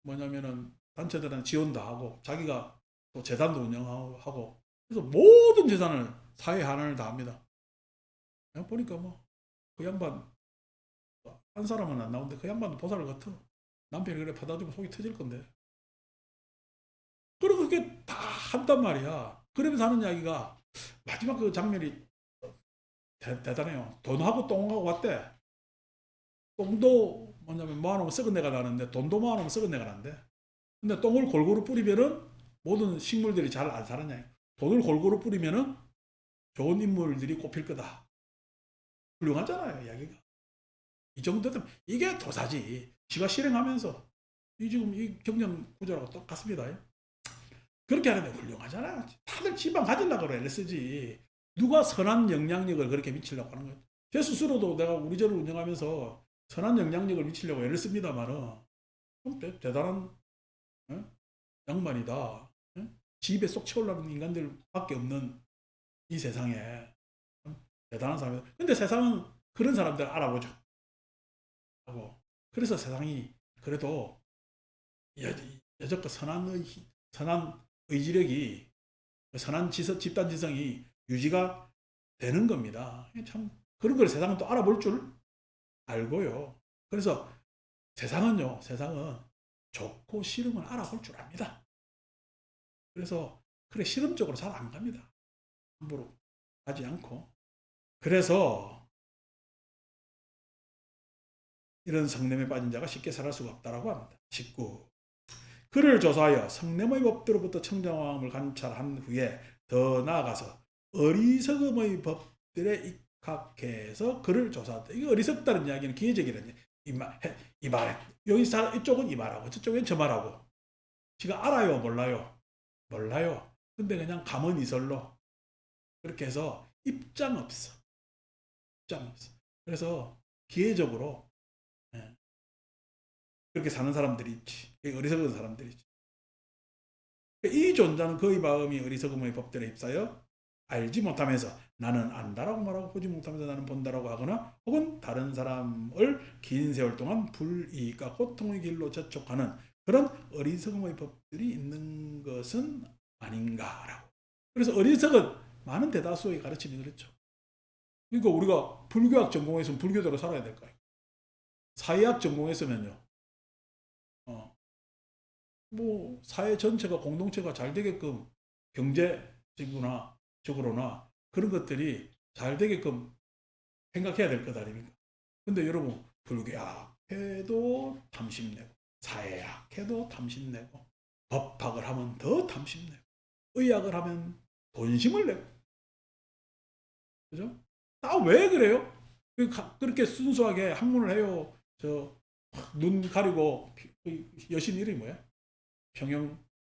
뭐냐면은 단체들은 지원도 하고 자기가 또 재단도 운영하고 그래서 모든 재산을 사회 하나를 다 합니다. 그냥 보니까 뭐 그 양반 한 사람은 안 나오는데 그 양반도 보살을 같아. 남편이 그래 받아주면 속이 터질 건데. 그리고 그게 다 한단 말이야. 그러면서 하는 이야기가 마지막 그 장면이 대단해요. 돈하고 똥하고 왔대. 똥도 뭐냐면 모아놓으면 썩은 내가 나는데 돈도 모아놓으면 썩은 내가 난대. 근데 똥을 골고루 뿌리면은 모든 식물들이 잘 안 살았냐. 돈을 골고루 뿌리면은 좋은 인물들이 꼽힐 거다. 훌륭하잖아요, 이야기가. 이 정도면 이게 도사지. 지가 실행하면서 이 지금 이 경영 구조라고 똑같습니다. 그렇게 하는데 훌륭하잖아요. 다들 지방 가지려고 그래, 쓰지. 누가 선한 영향력을 그렇게 미치려고 하는 거예요. 제 스스로도 내가 우리 절을 운영하면서 선한 영향력을 미치려고 애를 씁니다만은 좀 대단한 어? 양반이다. 어? 집에 쏙 채우려는 인간들밖에 없는 이 세상에 대단한 사람이다. 근데 세상은 그런 사람들 알아보죠. 하고 그래서 세상이 그래도 여적과 선한 의지력이 선한 집단 지성이 유지가 되는 겁니다. 참 그런 걸 세상은 또 알아볼 줄 알고요. 그래서 세상은 좋고 싫음을 알아볼 줄 압니다. 그래서 그래 싫음 쪽으로 잘 안 갑니다. 함부로 가지 않고. 그래서 이런 성냄에 빠진 자가 쉽게 살할 수가 없다라고 합니다. 19. 그를 조사하여 성냄의 법대로부터 청정함을 관찰한 후에 더 나아가서 어리석음의 법들에 입각해서 그를 조사한다. 이거 어리석다는 이야기는 기회적이라는 이 말에 여기 이쪽은 이 말하고 저쪽은 저 말하고 지가 알아요 몰라요 몰라요. 근데 그냥 가문이설로 그렇게 해서 입장 없어. 입장 없어. 그래서 기회적으로 예, 그렇게 사는 사람들이 있지. 어리석은 사람들이 있지. 이 존재는 그의 마음이 어리석음의 법들에 휩싸여 알지 못하면서 나는 안다라고 말하고 보지 못하면서 나는 본다라고 하거나 혹은 다른 사람을 긴 세월 동안 불이익과 고통의 길로 재촉하는 그런 어리석음의 법들이 있는 것은 아닌가라고. 그래서 어리석은 많은 대다수의 가르침이 그렇죠. 그러니까 우리가 불교학 전공했으면 불교대로 살아야 될 거예요. 사회학 전공했으면요. 어, 뭐 사회 전체가 공동체가 잘 되게끔 경제적으로나 그런 것들이 잘 되게끔 생각해야 될 것 아닙니까? 근데 여러분 불교학해도 탐심내고 사회학해도 탐심내고 법학을 하면 더 탐심내고 의학을 하면 돈심을 내고 그죠? 다 왜 그래요? 그렇게 순수하게 학문을 해요. 저 눈 가리고 여신 이름이 뭐야? 평영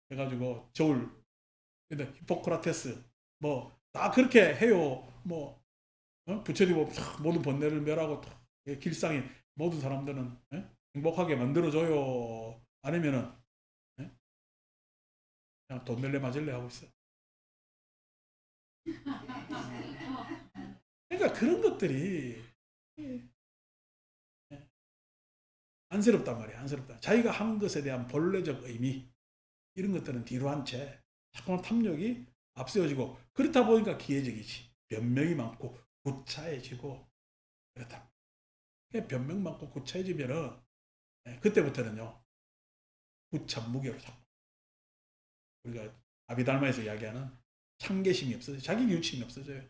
해가지고 저울 근데 히포크라테스 뭐 다 그렇게 해요. 뭐 부처님 모든 번뇌를 멸하고 길상에 모든 사람들은 행복하게 만들어줘요. 아니면은 예? 그냥 돈 낼래 맞을래 하고 있어. 그러니까 그런 것들이 예, 안쓰럽단 말이야. 안쓰럽다. 자기가 하는 것에 대한 본래적 의미 이런 것들은 뒤로 한 채 자꾸만 탐욕이 앞세워지고 그렇다 보니까 기회적이지. 변명이 많고 구차해지고 그렇다. 변명 많고 구차해지면은 그때부터는요 구참무결을 잡고 우리가 아비달마에서 이야기하는 참개심이 없어져요. 자기 유침이 없어져요.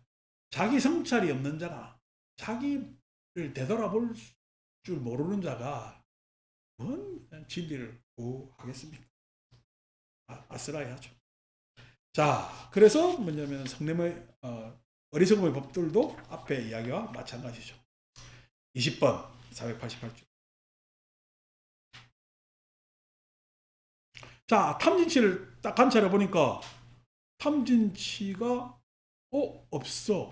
자기 성찰이 없는 자가 자기를 되돌아볼 줄 모르는 자가 뭔 진리를 구하겠습니까? 아스라이 하죠. 자, 그래서 뭐냐면 성냄의 어리석음의 법들도 앞에 이야기와 마찬가지죠. 20번 488쪽. 자, 탐진치를 딱 관찰해 보니까 탐진치가 없어.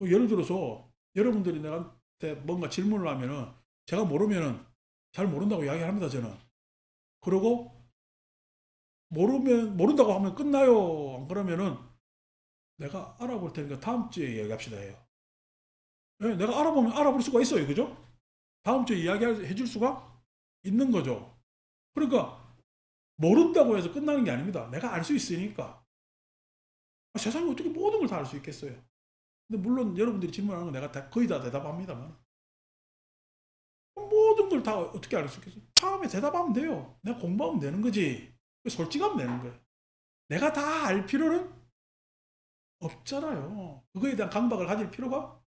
예를 들어서 여러분들이 나한테 뭔가 질문을 하면은 제가 모르면은 잘 모른다고 이야기합니다. 저는. 그러고 모른다고 하면 끝나요. 그러면은 내가 알아볼 테니까 다음 주에 이야기합시다 해요. 네, 내가 알아보면 알아볼 수가 있어요. 그죠? 다음 주에 이야기해 줄 수가 있는 거죠. 그러니까 모른다고 해서 끝나는 게 아닙니다. 내가 알 수 있으니까. 세상에 어떻게 모든 걸 다 알 수 있겠어요. 근데 물론 여러분들이 질문하는 건 내가 거의 다 대답합니다만 모든 걸 다 어떻게 알 수 있겠어요? 처음에 대답하면 돼요. 내가 공부하면 되는 거지. 솔직하면 되는 거예요. 내가 다 알 필요는 없잖아요. 그거에 대한 강박을 가질 필요가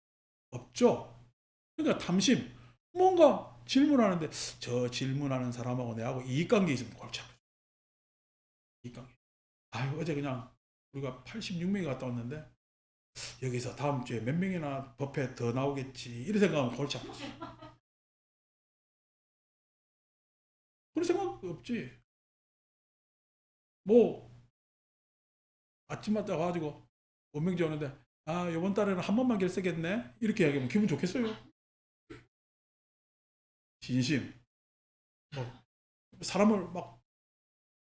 없죠. 그러니까 탐심. 뭔가 질문하는데 저 질문하는 사람하고 내하고 이익관계 있으면 골치 아파요. 이익관계. 아유, 어제 그냥 우리가 86명이 갔다 왔는데 여기서 다음 주에 몇 명이나 법회 더 나오겠지 이런 생각하면 골치 아팠어. 그런 생각 없지. 뭐 아침마다 가가지고 원명지 오는데 이번 달에는 한 번만 결석했네 이렇게 이야기하면 기분 좋겠어요. 진심. 뭐 사람을 막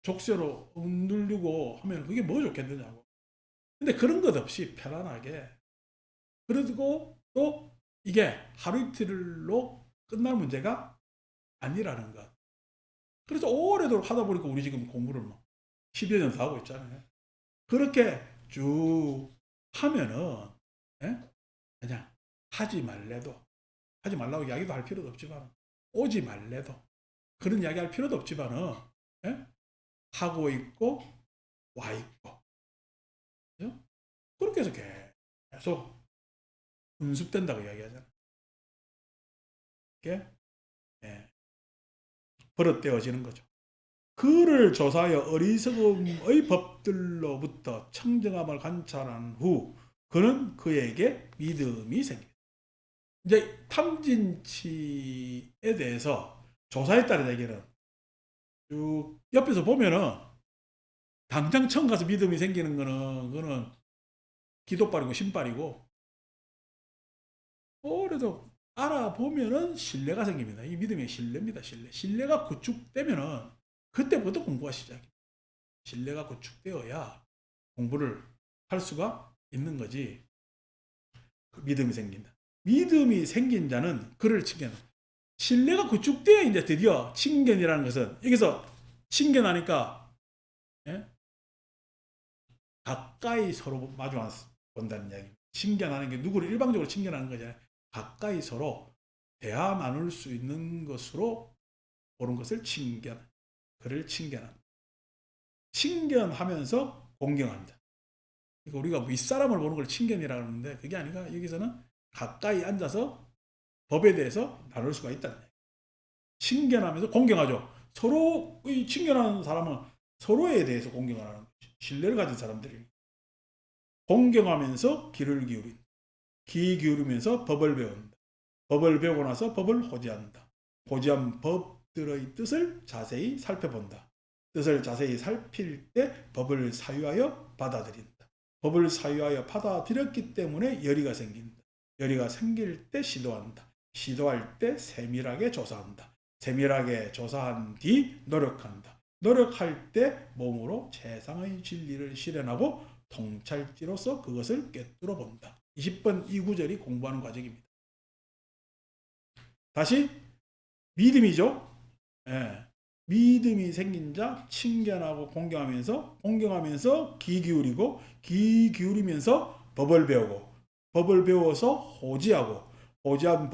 족쇄로 억누르고 하면 그게 뭐 좋겠느냐고. 근데 그런 것 없이 편안하게. 그리고 또 이게 하루 이틀로 끝날 문제가 아니라는 것. 그래서 오래도록 하다 보니까 우리 지금 공부를 뭐 10여 년 더 하고 있잖아요. 그렇게 쭉 하면은 그냥 하지 말래도 하지 말라고 이야기도 할 필요도 없지만 오지 말래도 그런 이야기 할 필요도 없지만은 하고 있고 와 있고 그죠? 그렇게 해서 계속 분습된다고 이야기하잖아요. 이게 버릇되어지는 거죠. 그를 조사하여 어리석음의 법들로부터 청정함을 관찰한 후 그는 그에게 믿음이 생깁니다. 이제 탐진치에 대해서 조사했다는 얘기는 쭉 옆에서 보면은 당장 처음 가서 믿음이 생기는 거는 그거는 기도빨이고 신빨이고 그래도 알아보면은 신뢰가 생깁니다. 이 믿음의 신뢰입니다. 신뢰가 구축되면은 그때부터 공부가 시작입니다. 신뢰가 구축되어야 공부를 할 수가 있는 거지. 믿음이 생긴다. 믿음이 생긴 자는 그를 칭견. 신뢰가 구축되어 이제 드디어 칭견이라는 것은 여기서 칭견하니까 가까이 서로 마주 본다는 이야기입니다. 칭견하는 게 누구를 일방적으로 칭견하는 거잖아요. 가까이 서로 대화 나눌 수 있는 것으로 보는 것을 칭견. 그를 칭견한다. 칭견하면서 공경한다. 그러니까 우리가 윗사람을 보는 걸 칭견이라고 하는데 그게 아니라 여기서는 가까이 앉아서 법에 대해서 나눌 수가 있다는 거예요. 칭견하면서 공경하죠. 서로 칭견하는 사람은 서로에 대해서 공경을 하는 거죠. 신뢰를 가진 사람들이 공경하면서 귀를 기울인다. 귀 기울이면서 법을 배운다. 법을 배우고 나서 법을 호지한다. 호지한 법들의 뜻을 자세히 살펴본다. 뜻을 자세히 살필 때 법을 사유하여 받아들인다. 법을 사유하여 받아들였기 때문에 열의가 생긴다. 열의가 생길 때 시도한다. 시도할 때 세밀하게 조사한다. 세밀하게 조사한 뒤 노력한다. 노력할 때 몸으로 최상의 진리를 실현하고 통찰지로서 그것을 꿰뚫어 본다. 20번 이 구절이 공부하는 과정입니다. 다시 믿음이죠. 믿음이 생긴 자 칭견하고 공경하면서 귀 기울이고 귀 기울이면서 법을 배우고 법을 배워서 호지하고 호지한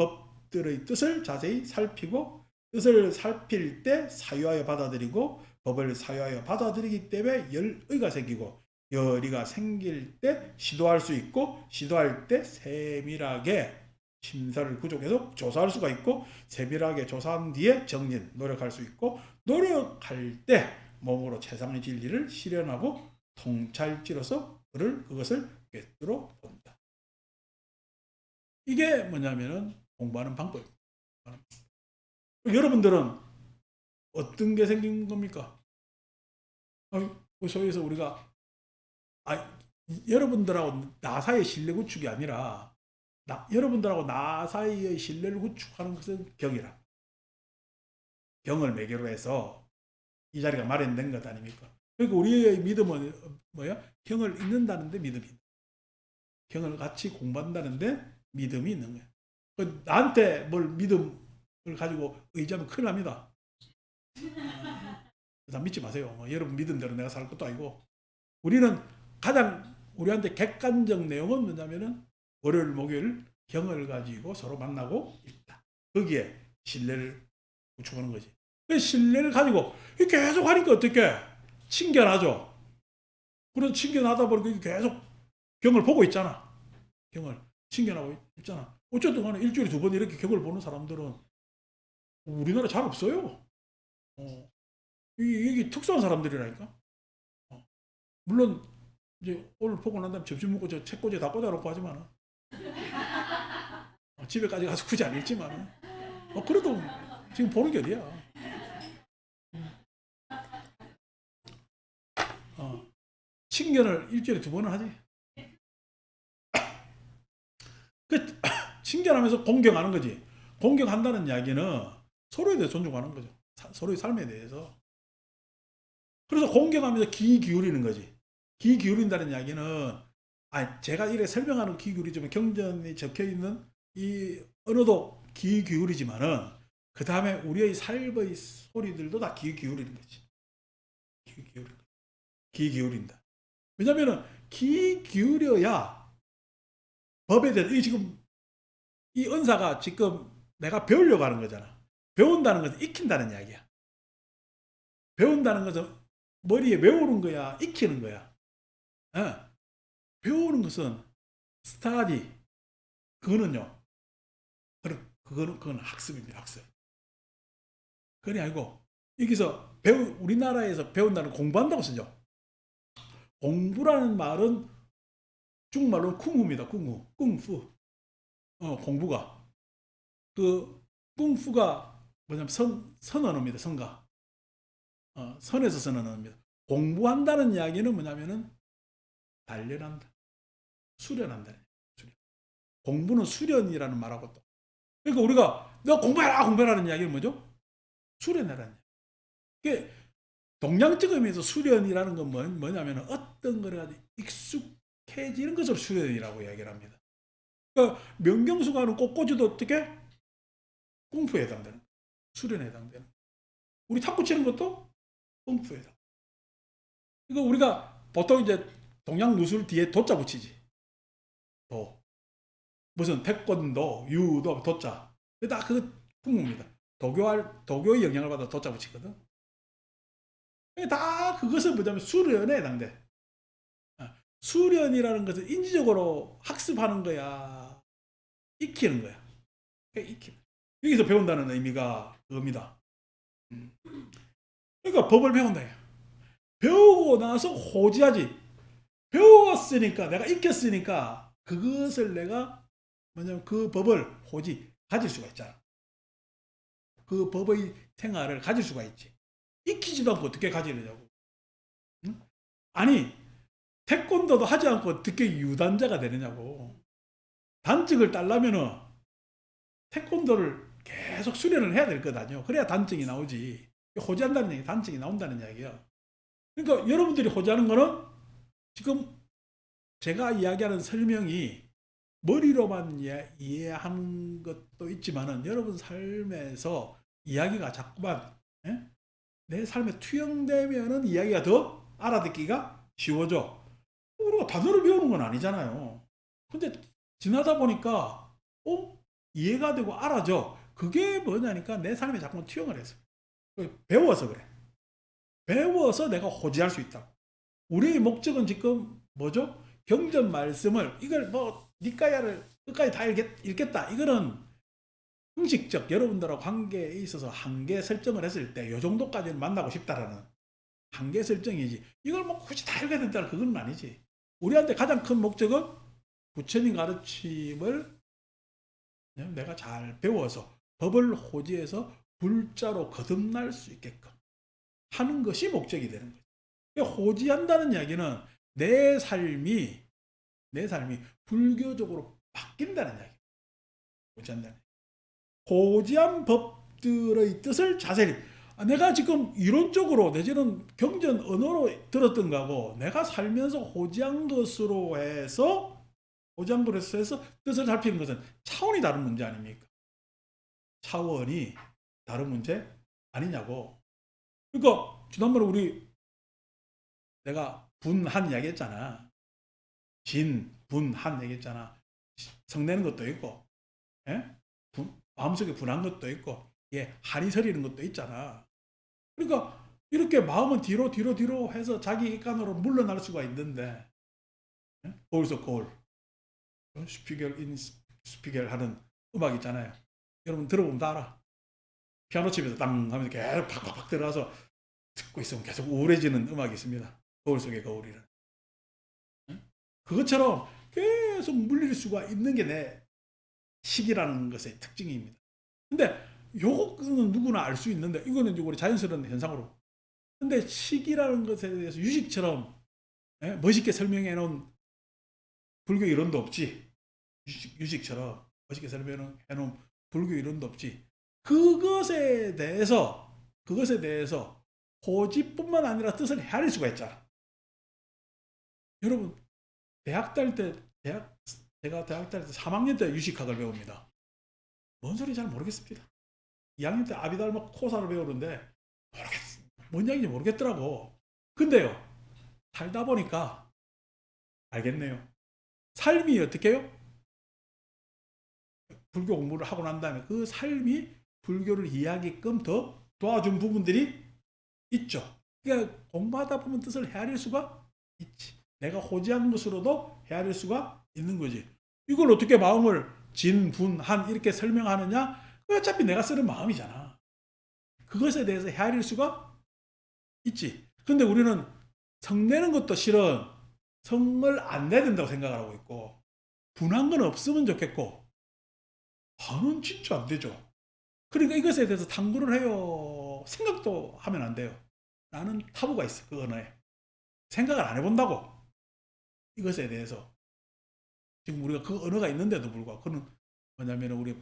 법들의 뜻을 자세히 살피고 뜻을 살필 때 사유하여 받아들이고 법을 사유하여 받아들이기 때문에 열의가 생기고 열의가 생길 때 시도할 수 있고 시도할 때 세밀하게 심사를 구족해서 조사할 수가 있고 세밀하게 조사한 뒤에 정진, 노력할 수 있고 노력할 때 몸으로 최상의 진리를 실현하고 통찰지로서 그것을 꿰뚫어 본다. 이게 뭐냐면은 공부하는 방법입니다. 여러분들은 어떤 게 생긴 겁니까? 소위에서 우리가 여러분들하고 나 사이의 신뢰 구축이 아니라 여러분들하고 나 사이의 신뢰를 구축하는 것은 경이라. 경을 매개로 해서 이 자리가 마련된 것 아닙니까? 그러니까 우리의 믿음은 뭐야? 경을 읽는다는데 믿음이 있는 거야. 경을 같이 공부한다는데 믿음이 있는 거야. 나한테 뭘 믿음을 가지고 의지하면 큰일 납니다. 믿지 마세요. 여러분 믿음대로 내가 살 것도 아니고. 우리는 가장 우리한테 객관적 내용은 뭐냐면은 월요일, 목요일 경을 가지고 서로 만나고 있다. 거기에 신뢰를 구축하는 거지. 그 신뢰를 가지고 계속 하니까 어떻게? 친견하죠. 그래서 친견하다 보니까 계속 경을 보고 있잖아. 경을 친견하고 있잖아. 어쨌든 간에 일주일에 2번 이렇게 경을 보는 사람들은 우리나라 잘 없어요. 이게 특수한 사람들이라니까. 물론 이제 오늘 보고 난 다음에 점심 먹고 저 책꽂이에 다 꽂아놓고 하지만 집에까지 가서 굳이 안 읽지만 그래도 지금 보는 게 어디야. 친견을 일주일에 2번은 하지. 그 친견하면서 공경하는 거지. 공경한다는 이야기는 서로에 대해 존중하는 거죠. 서로의 삶에 대해서. 그래서 공경하면서 귀 기울이는 거지. 귀 기울인다는 이야기는 제가 이래 설명하는 귀 기울이지만 경전에 적혀있는 이 언어도 귀 기울이지만은 그 다음에 우리의 삶의 소리들도 다 귀 기울이는 거지. 귀 기울인다. 왜냐면은 귀 기울여야 법에 대해서 이 은사가 지금 내가 배우려고 하는 거잖아. 배운다는 것은 익힌다는 이야기야. 배운다는 것은 머리에 외우는 거야, 익히는 거야. 배우는 것은 스타디, 그거는요. 그건 학습입니다. 학습. 그게 아니고 여기서 우리나라에서 배운다는 공부한다고 쓰죠. 공부라는 말은 중국말로는 쿵후입니다. 쿵후. 공부가. 그 쿵후가 뭐냐면 선 언어입니다. 선가. 선에서 쓰는 언어입니다. 공부한다는 이야기는 뭐냐면은 단련한다. 수련한다. 공부는 수련이라는 말하고 또. 그러니까 우리가 너 공부해라는 이야기는 뭐죠? 수련해라는 이야기. 동양적 의미에서 수련이라는 건 뭐냐면 어떤 거를 가지고 익숙해지는 것을 수련이라고 이야기를 합니다. 그러니까 명경수가 하는 꽃꽂이도 어떻게? 쿵푸에 해당되는, 수련에 해당되는. 우리 탁구 치는 것도 쿵푸에 해당. 그러니까 우리가 보통 이제 동양 무술 뒤에 도자 붙이지. 무슨 태권도, 유도, 도자. 다 그 풍무입니다. 도교의 영향을 받아 도자 붙이거든. 다 그것은 뭐냐면 수련에 해당돼. 수련이라는 것은 인지적으로 학습하는 거야. 익히는 거야. 여기서 배운다는 의미가 그겁니다. 그러니까 법을 배운다. 배우고 나서 호지하지. 배웠으니까, 내가 익혔으니까 그것을 내가 뭐냐면 그 법을 가질 수가 있잖아. 그 법의 생활을 가질 수가 있지. 익히지도 않고 어떻게 가지려냐고. 응? 아니, 태권도도 하지 않고 어떻게 유단자가 되느냐고. 단증을 따려면은 태권도를 계속 수련을 해야 될 거다요. 그래야 단증이 나오지. 호지한다는 얘기, 단증이 나온다는 이야기야. 그러니까 여러분들이 호지하는 거는 지금 제가 이야기하는 설명이 머리로만 이해하는 것도 있지만은 여러분 삶에서 이야기가 자꾸만 내 삶에 투영되면은 이야기가 더 알아듣기가 쉬워져. 우리가 단어를 배우는 건 아니잖아요. 근데 지나다 보니까 이해가 되고 알아져. 그게 뭐냐니까 내 삶에 자꾸 투영을 했어. 배워서 그래. 배워서 내가 호지할 수 있다고. 우리의 목적은 지금 뭐죠? 경전 말씀을 이걸 뭐 니까야를 끝까지 다 읽겠다. 이거는 형식적 여러분들하고 관계에 있어서 한계 설정을 했을 때 요 정도까지는 만나고 싶다라는 한계 설정이지. 이걸 뭐 굳이 다 읽어야 된다는 그건 아니지. 우리한테 가장 큰 목적은 부처님 가르침을 내가 잘 배워서 법을 호지해서 불자로 거듭날 수 있게끔 하는 것이 목적이 되는 거죠. 호지한다는 이야기는 내 삶이 불교적으로 바뀐다는 이야기. 호지한다는. 호지한 법들의 뜻을 자세히 내가 지금 이론적으로 내지는 경전 언어로 들었던 거고 내가 살면서 호지한 것으로 해서 뜻을 살피는 것은 차원이 다른 문제 아닙니까? 차원이 다른 문제 아니냐고. 그러니까 지난번에 내가 분한 이야기 했잖아. 진, 분, 한 얘기했잖아. 성내는 것도 있고, 예? 마음속에 분한 것도 있고, 예, 한이 서리는 것도 있잖아. 그러니까 이렇게 마음은 뒤로 해서 자기 객관으로 물러날 수가 있는데, 예? 거울서 거울, 스피겔 하는 음악 있잖아요. 여러분 들어보면 다 알아. 피아노 칩에서 땅 하면서 계속 팍팍팍 들어가서 듣고 있으면 계속 우울해지는 음악이 있습니다. 거울 속의 거울이라는. 그것처럼 계속 물릴 수가 있는 게 내 식이라는 것의 특징입니다. 근데 요거는 누구나 알 수 있는데 이거는 우리 자연스러운 현상으로. 근데 식이라는 것에 대해서 유식처럼 멋있게 설명해 놓은 불교 이론도 없지. 유식처럼 멋있게 설명해 놓은 불교 이론도 없지. 그것에 대해서 호지뿐만 아니라 뜻을 헤아릴 수가 있잖아. 여러분 제가 대학 다닐 때 3학년 때 유식학을 배웁니다. 뭔 소리인지 잘 모르겠습니다. 2학년 때 아비달마 코사를 배우는데 뭔 이야기인지 모르겠더라고. 근데요, 살다 보니까 알겠네요. 삶이 어떻게 해요? 불교 공부를 하고 난 다음에 그 삶이 불교를 이해하게끔 더 도와준 부분들이 있죠. 그러니까 공부하다 보면 뜻을 헤아릴 수가 있지. 내가 호지한 것으로도 헤아릴 수가 있는 거지. 이걸 어떻게 마음을 진, 분, 한 이렇게 설명하느냐? 어차피 내가 쓰는 마음이잖아. 그것에 대해서 헤아릴 수가 있지. 근데 우리는 성내는 것도 실은 성을 안 내야 된다고 생각을 하고 있고 분한 건 없으면 좋겠고 한은 진짜 안 되죠. 그러니까 이것에 대해서 탐구를 해요. 생각도 하면 안 돼요. 나는 타부가 있어. 그 언어에. 생각을 안 해본다고. 이것에 대해서. 지금 우리가 그 언어가 있는데도 불구하고 그는 뭐냐면 우리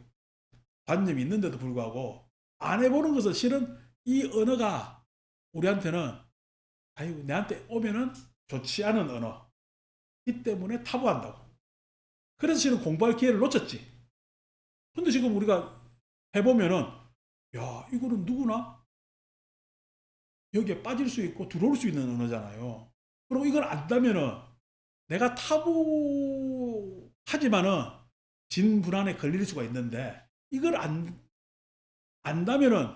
관념이 있는데도 불구하고 안 해보는 것은 실은 이 언어가 우리한테는 아이고 내한테 오면은 좋지 않은 언어이기 때문에 타부한다고. 그래서 실은 공부할 기회를 놓쳤지. 근데 지금 우리가 해보면은 야 이거는 누구나 여기에 빠질 수 있고 들어올 수 있는 언어잖아요. 그리고 이걸 안다면은 내가 타부하지만은 진불안에 걸릴 수가 있는데 이걸 안다면은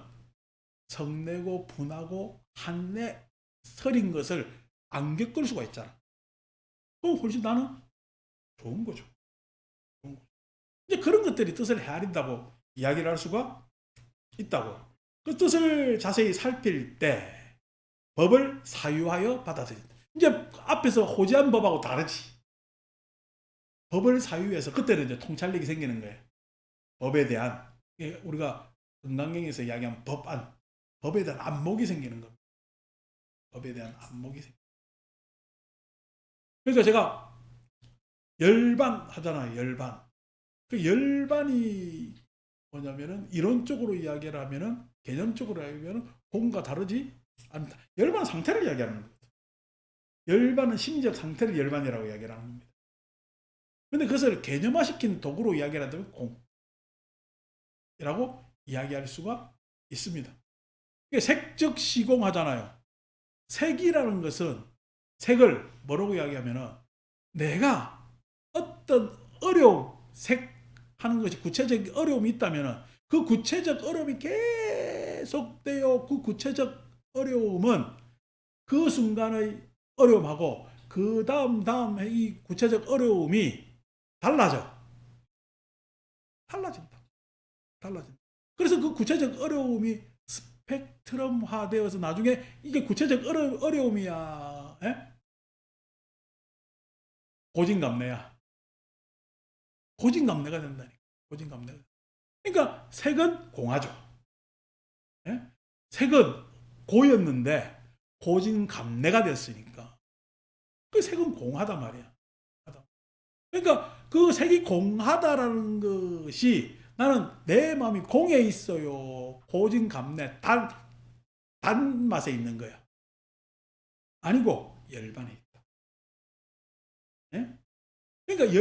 성내고 분하고 한내 서린 것을 안 겪을 수가 있잖아. 그럼 훨씬 나는 좋은 거죠. 좋은 거죠. 이제 그런 것들이 뜻을 헤아린다고 이야기를 할 수가 있다고. 그 뜻을 자세히 살필 때 법을 사유하여 받아들인다. 이제 앞에서 호지한 법하고 다르지. 법을 사유해서 그때는 이제 통찰력이 생기는 거예요. 법에 대한 우리가 금강경에서 이야기한 법안, 법에 대한 안목이 생기는 겁니다. 법에 대한 안목이 생기는. 그러니까 제가 열반 하잖아요. 열반. 그 열반이 뭐냐면은 이론적으로 이야기를 하면은 개념적으로 이야기하면은 공과 다르지 않다. 열반 상태를 이야기하는 겁니다. 열반은 심리적 상태를 열반이라고 이야기를 하는 겁니다. 근데 그것을 개념화시킨 도구로 이야기를 한다면 공이라고 이야기할 수가 있습니다. 색적 시공하잖아요. 색이라는 것은 색을 뭐라고 이야기하면은 내가 어떤 어려운 색 하는 것이 구체적 어려움이 있다면 그 구체적 어려움이 계속되어 그 구체적 어려움은 그 순간의 어려움하고 그 다음에 이 구체적 어려움이 달라진다. 그래서 그 구체적 어려움이 스펙트럼화되어서 나중에 이게 구체적 어려움이야. 에? 고진감래야. 고진감래가 된다니까. 고진감래가. 그러니까 색은 공하죠. 예? 색은 고였는데 고진감래가 됐으니까 그 색은 공하단 말이야. 그러니까 그 색이 공하다라는 것이 나는 내 마음이 공에 있어요. 고진감래 단맛에 있는 거야. 아니고 열반에 있다. 예? 그러니까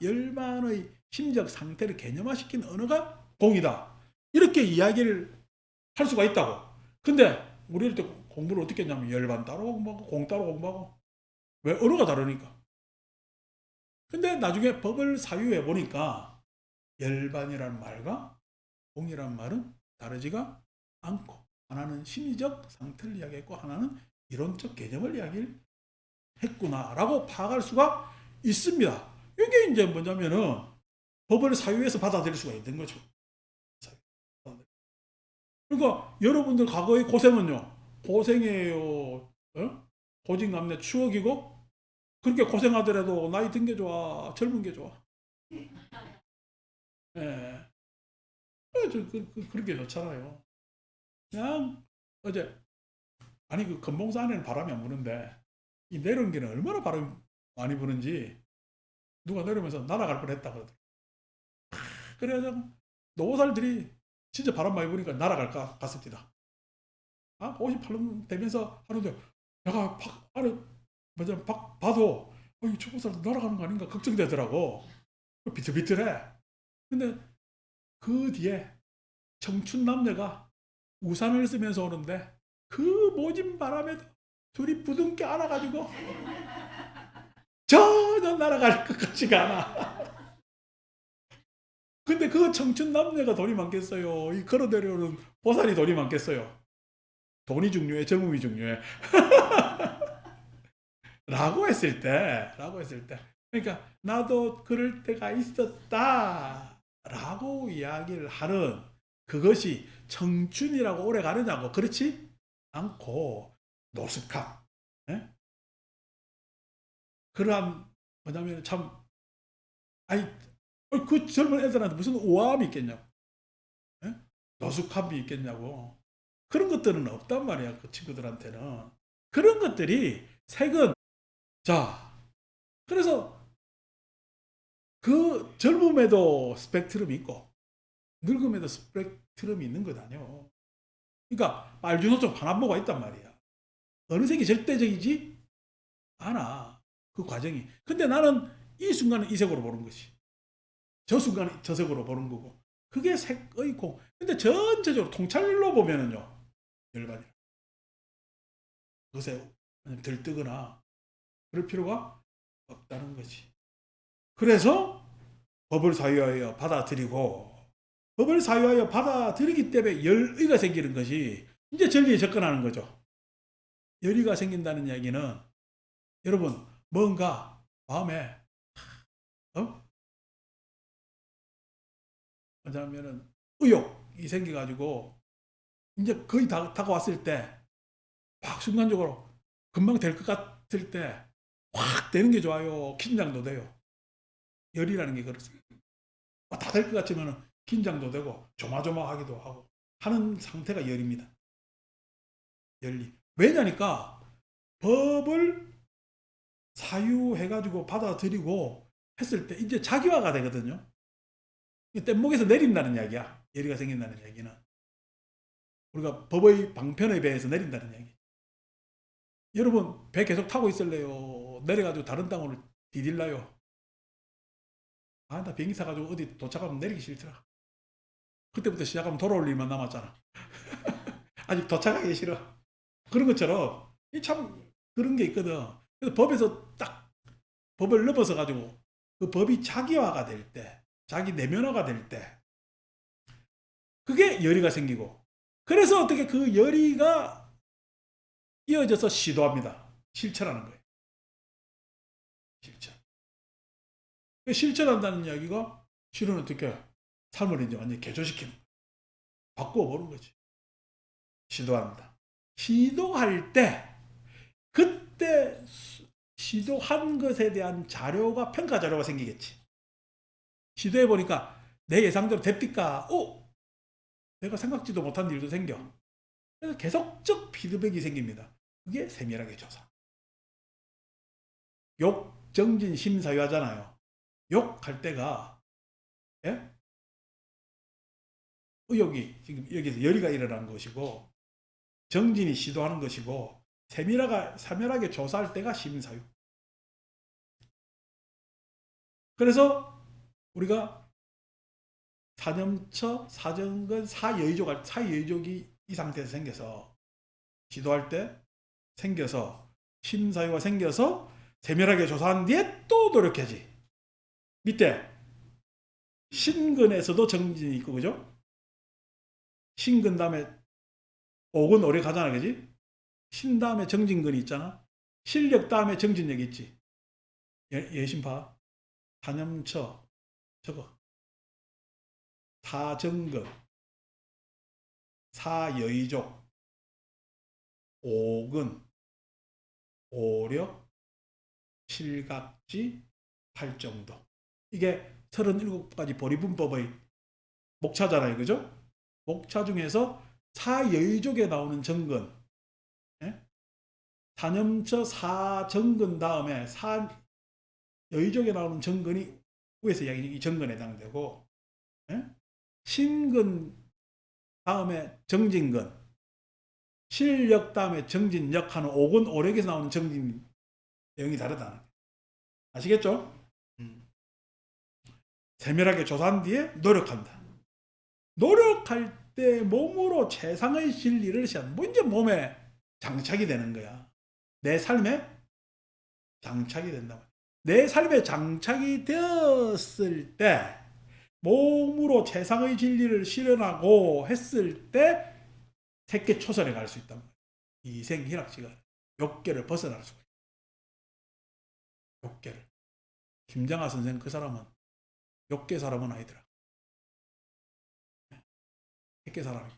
열반의 심적 상태를 개념화시킨 언어가 공이다. 이렇게 이야기를 할 수가 있다고. 근데 우리 이럴 때 공부를 어떻게 했냐면 열반 따로 공부하고 공 따로 공부하고. 왜? 언어가 다르니까. 근데 나중에 법을 사유해 보니까 열반이라는 말과 공이라는 말은 다르지가 않고 하나는 심리적 상태를 이야기했고 하나는 이론적 개념을 이야기했구나라고 파악할 수가 있습니다. 이게 이제 뭐냐면은 법을 사유해서 받아들일 수가 있는 거죠. 그러니까 여러분들 과거의 고생은요, 고생이에요. 어? 고진감래 추억이고 그렇게 고생하더라도 나이 든 게 좋아, 젊은 게 좋아. 예. 그렇게 좋잖아요. 그냥 어제 아니 그 금봉사 안에는 바람이 안 부는데 이 내려온 길은 얼마나 바람이 많이 부는지 누가 내려오면서 날아갈 뻔했다 그러더라고. 그래가지고 노살들이 진짜 바람 많이 부니까 날아갈까 갔습니다. 아 58년 되면서 하는데 내가 아래 뭐냐 봐도 이 초보살 날아가는 거 아닌가 걱정되더라고. 비틀비틀해. 근데 그 뒤에 청춘 남녀가 우산을 쓰면서 오는데 그 모진 바람에 둘이 부둥켜 안아가지고 전혀 날아갈 것 같지가 않아. 근데 그 청춘 남녀가 돈이 많겠어요? 이 걸어 내려오는 보살이 돈이 많겠어요? 돈이 중요해, 젊음이 중요해. 라고 했을 때. 그러니까 나도 그럴 때가 있었다. 라고 이야기를 하는 그것이 청춘이라고 오래 가느냐고. 그렇지 않고 노숙함. 예? 그러한 뭐냐면 참 아니 그 젊은 애들한테 무슨 우아함이 있겠냐고. 예? 노숙함이 있겠냐고. 그런 것들은 없단 말이야. 그 친구들한테는. 그런 것들이 색은 자 그래서 그 젊음에도 스펙트럼이 있고 늙음에도 스펙트럼이 있는 것 아니요. 그러니까 말주노점 반환모가 있단 말이야. 어느 색이 절대적이지 않아. 그 과정이. 근데 나는 이 순간은 이 색으로 보는 것이. 저 순간은 저 색으로 보는 거고. 그게 색의 공. 근데 전체적으로 통찰로 보면은요. 열반이야. 그것에 들뜨거나 그럴 필요가 없다는 거지. 그래서 법을 사유하여 받아들이고 법을 사유하여 받아들이기 때문에 열의가 생기는 것이 이제 진리에 접근하는 거죠. 열의가 생긴다는 이야기는 여러분 뭔가 마음에 뭐냐면은 의욕이 생겨가지고 이제 거의 다가왔을 때 막 순간적으로 금방 될 것 같을 때 확 되는 게 좋아요. 긴장도 돼요. 열이라는 게 그렇습니다. 다 될 것 같으면 긴장도 되고 조마조마하기도 하고 하는 상태가 열입니다. 열리. 왜냐니까 법을 사유해가지고 받아들이고 했을 때 이제 자기화가 되거든요. 뗏목에서 내린다는 이야기야. 열이가 생긴다는 이야기는. 우리가 법의 방편에 배에서 내린다는 이야기. 여러분 배 계속 타고 있을래요? 내려가지고 다른 땅으로 디딜라요? 아, 나 비행기 타가지고 어디 도착하면 내리기 싫더라. 그때부터 시작하면 돌아올 일만 남았잖아. 아직 도착하기 싫어. 그런 것처럼 이 참 그런 게 있거든. 그래서 법에서 딱 법을 넘어서 가지고 그 법이 자기화가 될 때, 자기 내면화가 될 때, 그게 열의가 생기고, 그래서 어떻게 그 열의가 이어져서 시도합니다. 실천하는 거예요. 실천. 실천한다는 이야기가 실은 어떻게 삶을 이제 완전히 개조시키는 거예요. 바꿔보는 거지. 시도합니다. 시도할 때, 그때 시도한 것에 대한 자료가, 평가 자료가 생기겠지. 시도해보니까 내 예상대로 됩니까? 내가 생각지도 못한 일도 생겨. 그래서 계속적 피드백이 생깁니다. 그게 세밀하게 조사. 욕, 정진, 심사유 하잖아요. 욕할 때가, 예? 의욕이, 지금 여기서 열의가 일어난 것이고, 정진이 시도하는 것이고, 세밀하게 조사할 때가 심사유. 그래서 우리가 사념처, 사정근, 사여의족이 이 상태에서 생겨서, 시도할 때 생겨서, 심사유가 생겨서 세밀하게 조사한 뒤에 또 노력해야지. 밑에 신근에서도 정진이 있고, 그죠? 신근 다음에 옥은 오래 가잖아, 그지? 신 다음에 정진근이 있잖아. 실력 다음에 정진력이 있지. 예심파, 사념처, 저거, 사정근, 사여의족, 옥은, 오력, 실각지, 팔정도. 이게 37가지 보리분법의 목차잖아요, 그죠? 목차 중에서 사여의족에 나오는 정근, 예? 사념처 사정근 다음에 사여의족에 나오는 정근이 위에서 이야기 이 정근에 해당되고, 예? 신근 다음에 정진근, 실력 다음에 정진력 하는 옥은 오력에서 나오는 정진 내용이 다르다. 아시겠죠? 세밀하게 조사한 뒤에 노력한다. 노력할 때 몸으로 최상의 진리를 시한, 이제 몸에 장착이 되는 거야. 내 삶에 장착이 된다. 내 삶에 장착이 되었을 때, 몸으로 최상의 진리를 실현하고 했을 때 세계 초선에 갈 수 있단 말이야. 이생희락지가 욕계를 벗어날 수가 있어. 욕계를. 김장하 선생 그 사람은 욕계 사람은 아니더라. 욕계 사람이지.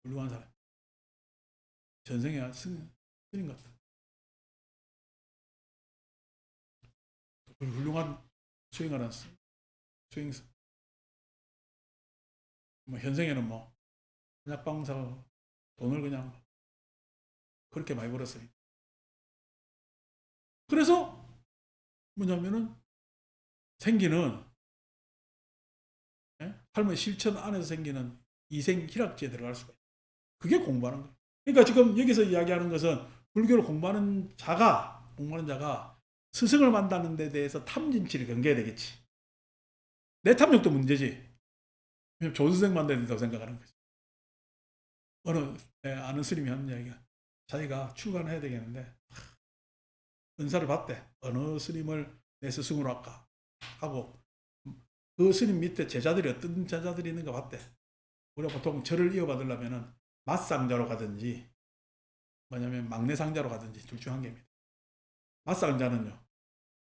훌륭한 사람. 전생에 스님 같다. 훌륭한 수행하는 수행사. 현생에는 한약방사 돈을 그냥 그렇게 많이 벌었어요. 그래서 뭐냐면은 생기는, 삶의 실천 안에서 생기는 이생 희락지에 들어갈 수가 있어요. 그게 공부하는 거예요. 그러니까 지금 여기서 이야기하는 것은 불교를 공부하는 자가 스승을 만나는 데 대해서 탐진치를 경계해야 되겠지. 내 탐욕도 문제지. 좋은 스승 만나야 된다고 생각하는 거지. 아는 스님이 하는 이야기가, 자기가 출가해야 되겠는데 은사를 받대. 어느 스님을 내 스승으로 할까 하고, 그 스님 밑에 제자들이 어떤 제자들이 있는가 봤대. 우리가 보통 절을 이어받으려면은 맞상자로 가든지, 뭐냐면 막내상자로 가든지 둘 중 한 개입니다. 맞상자는요,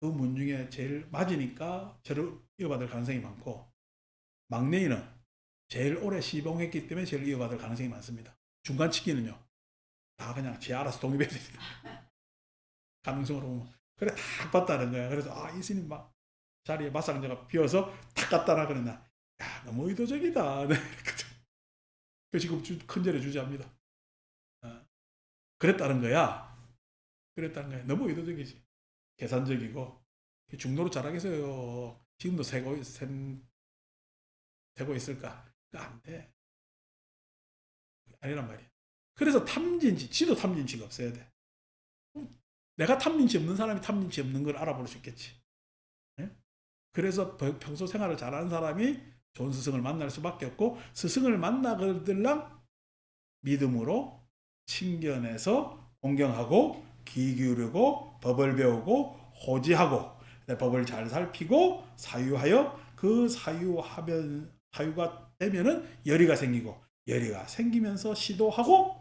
그 문 중에 제일 맞으니까 절을 이어받을 가능성이 많고, 막내인은 제일 오래 시봉했기 때문에 제일 이어받을 가능성이 많습니다. 중간치기는요, 다 그냥 지 알아서 독립해야 됩니다. 가능성으로 보면. 그래, 딱 봤다는 거야. 그래서, 이 스님 자리에 맞상자가 비어서 탁 갖다 놔. 그러나, 야, 너무 의도적이다. 그 지금 큰 절에 주저합니다. 그랬다는 거야. 너무 의도적이지. 계산적이고. 중도로 자라겠어요. 지금도 세고 있을까? 그거 안 돼. 아니란 말이야. 그래서 지도 탐진치가 없어야 돼. 내가 탐진치 없는 사람이 탐진치 없는 걸 알아볼 수 있겠지. 네? 그래서 평소 생활을 잘하는 사람이 좋은 스승을 만날 수밖에 없고, 스승을 만나거들랑 믿음으로 친견해서 공경하고 귀 기울이고 법을 배우고 호지하고 법을 잘 살피고 사유하여 그 사유가 되면은 열의가 생기고 열의가 생기면서 시도하고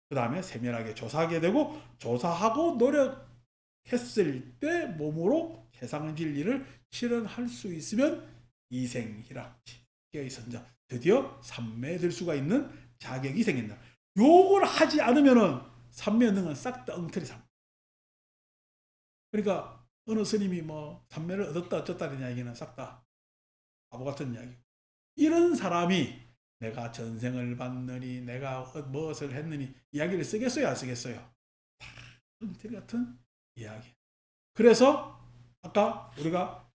그 다음에 세밀하게 조사하게 되고 조사하고 노력했을 때 몸으로 세상 진리를 실현할 수 있으면 이생희락지의 선정 드디어 삼매에 들 수가 있는 자격이 생긴다. 요걸 하지 않으면은 삼매능은 싹 다 엉터리 삼. 그러니까 어느 스님이 뭐 삼매를 얻었다 어쩌다는 이야기는 싹 다 바보 같은 이야기. 이런 사람이 내가 전생을 받느니 내가 무엇을 했느니 이야기를 쓰겠어요 안 쓰겠어요? 다 엉터리 같은 이야기. 그래서 아까 우리가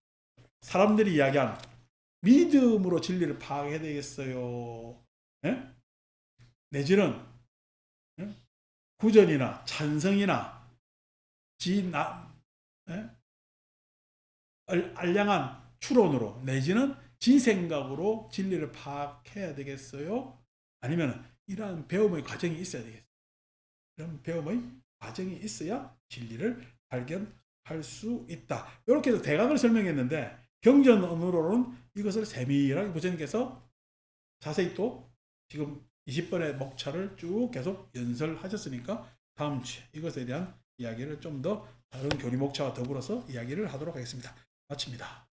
사람들이 이야기한 믿음으로 진리를 파악해야 되겠어요. 예? 내지는 예? 구전이나 찬성이나 예? 알량한 추론으로 내지는 지 생각으로 진리를 파악해야 되겠어요? 아니면 이러한 배움의 과정이 있어야 되겠어요? 이런 배움의 과정이 있어야 진리를 발견할 수 있다. 이렇게 해서 대강을 설명했는데 경전언어로는 이것을 세밀하게 부처님께서 자세히 또 지금 20번의 목차를 쭉 계속 연설하셨으니까 다음 주에 이것에 대한 이야기를 좀 더 다른 교리 목차와 더불어서 이야기를 하도록 하겠습니다. 마칩니다.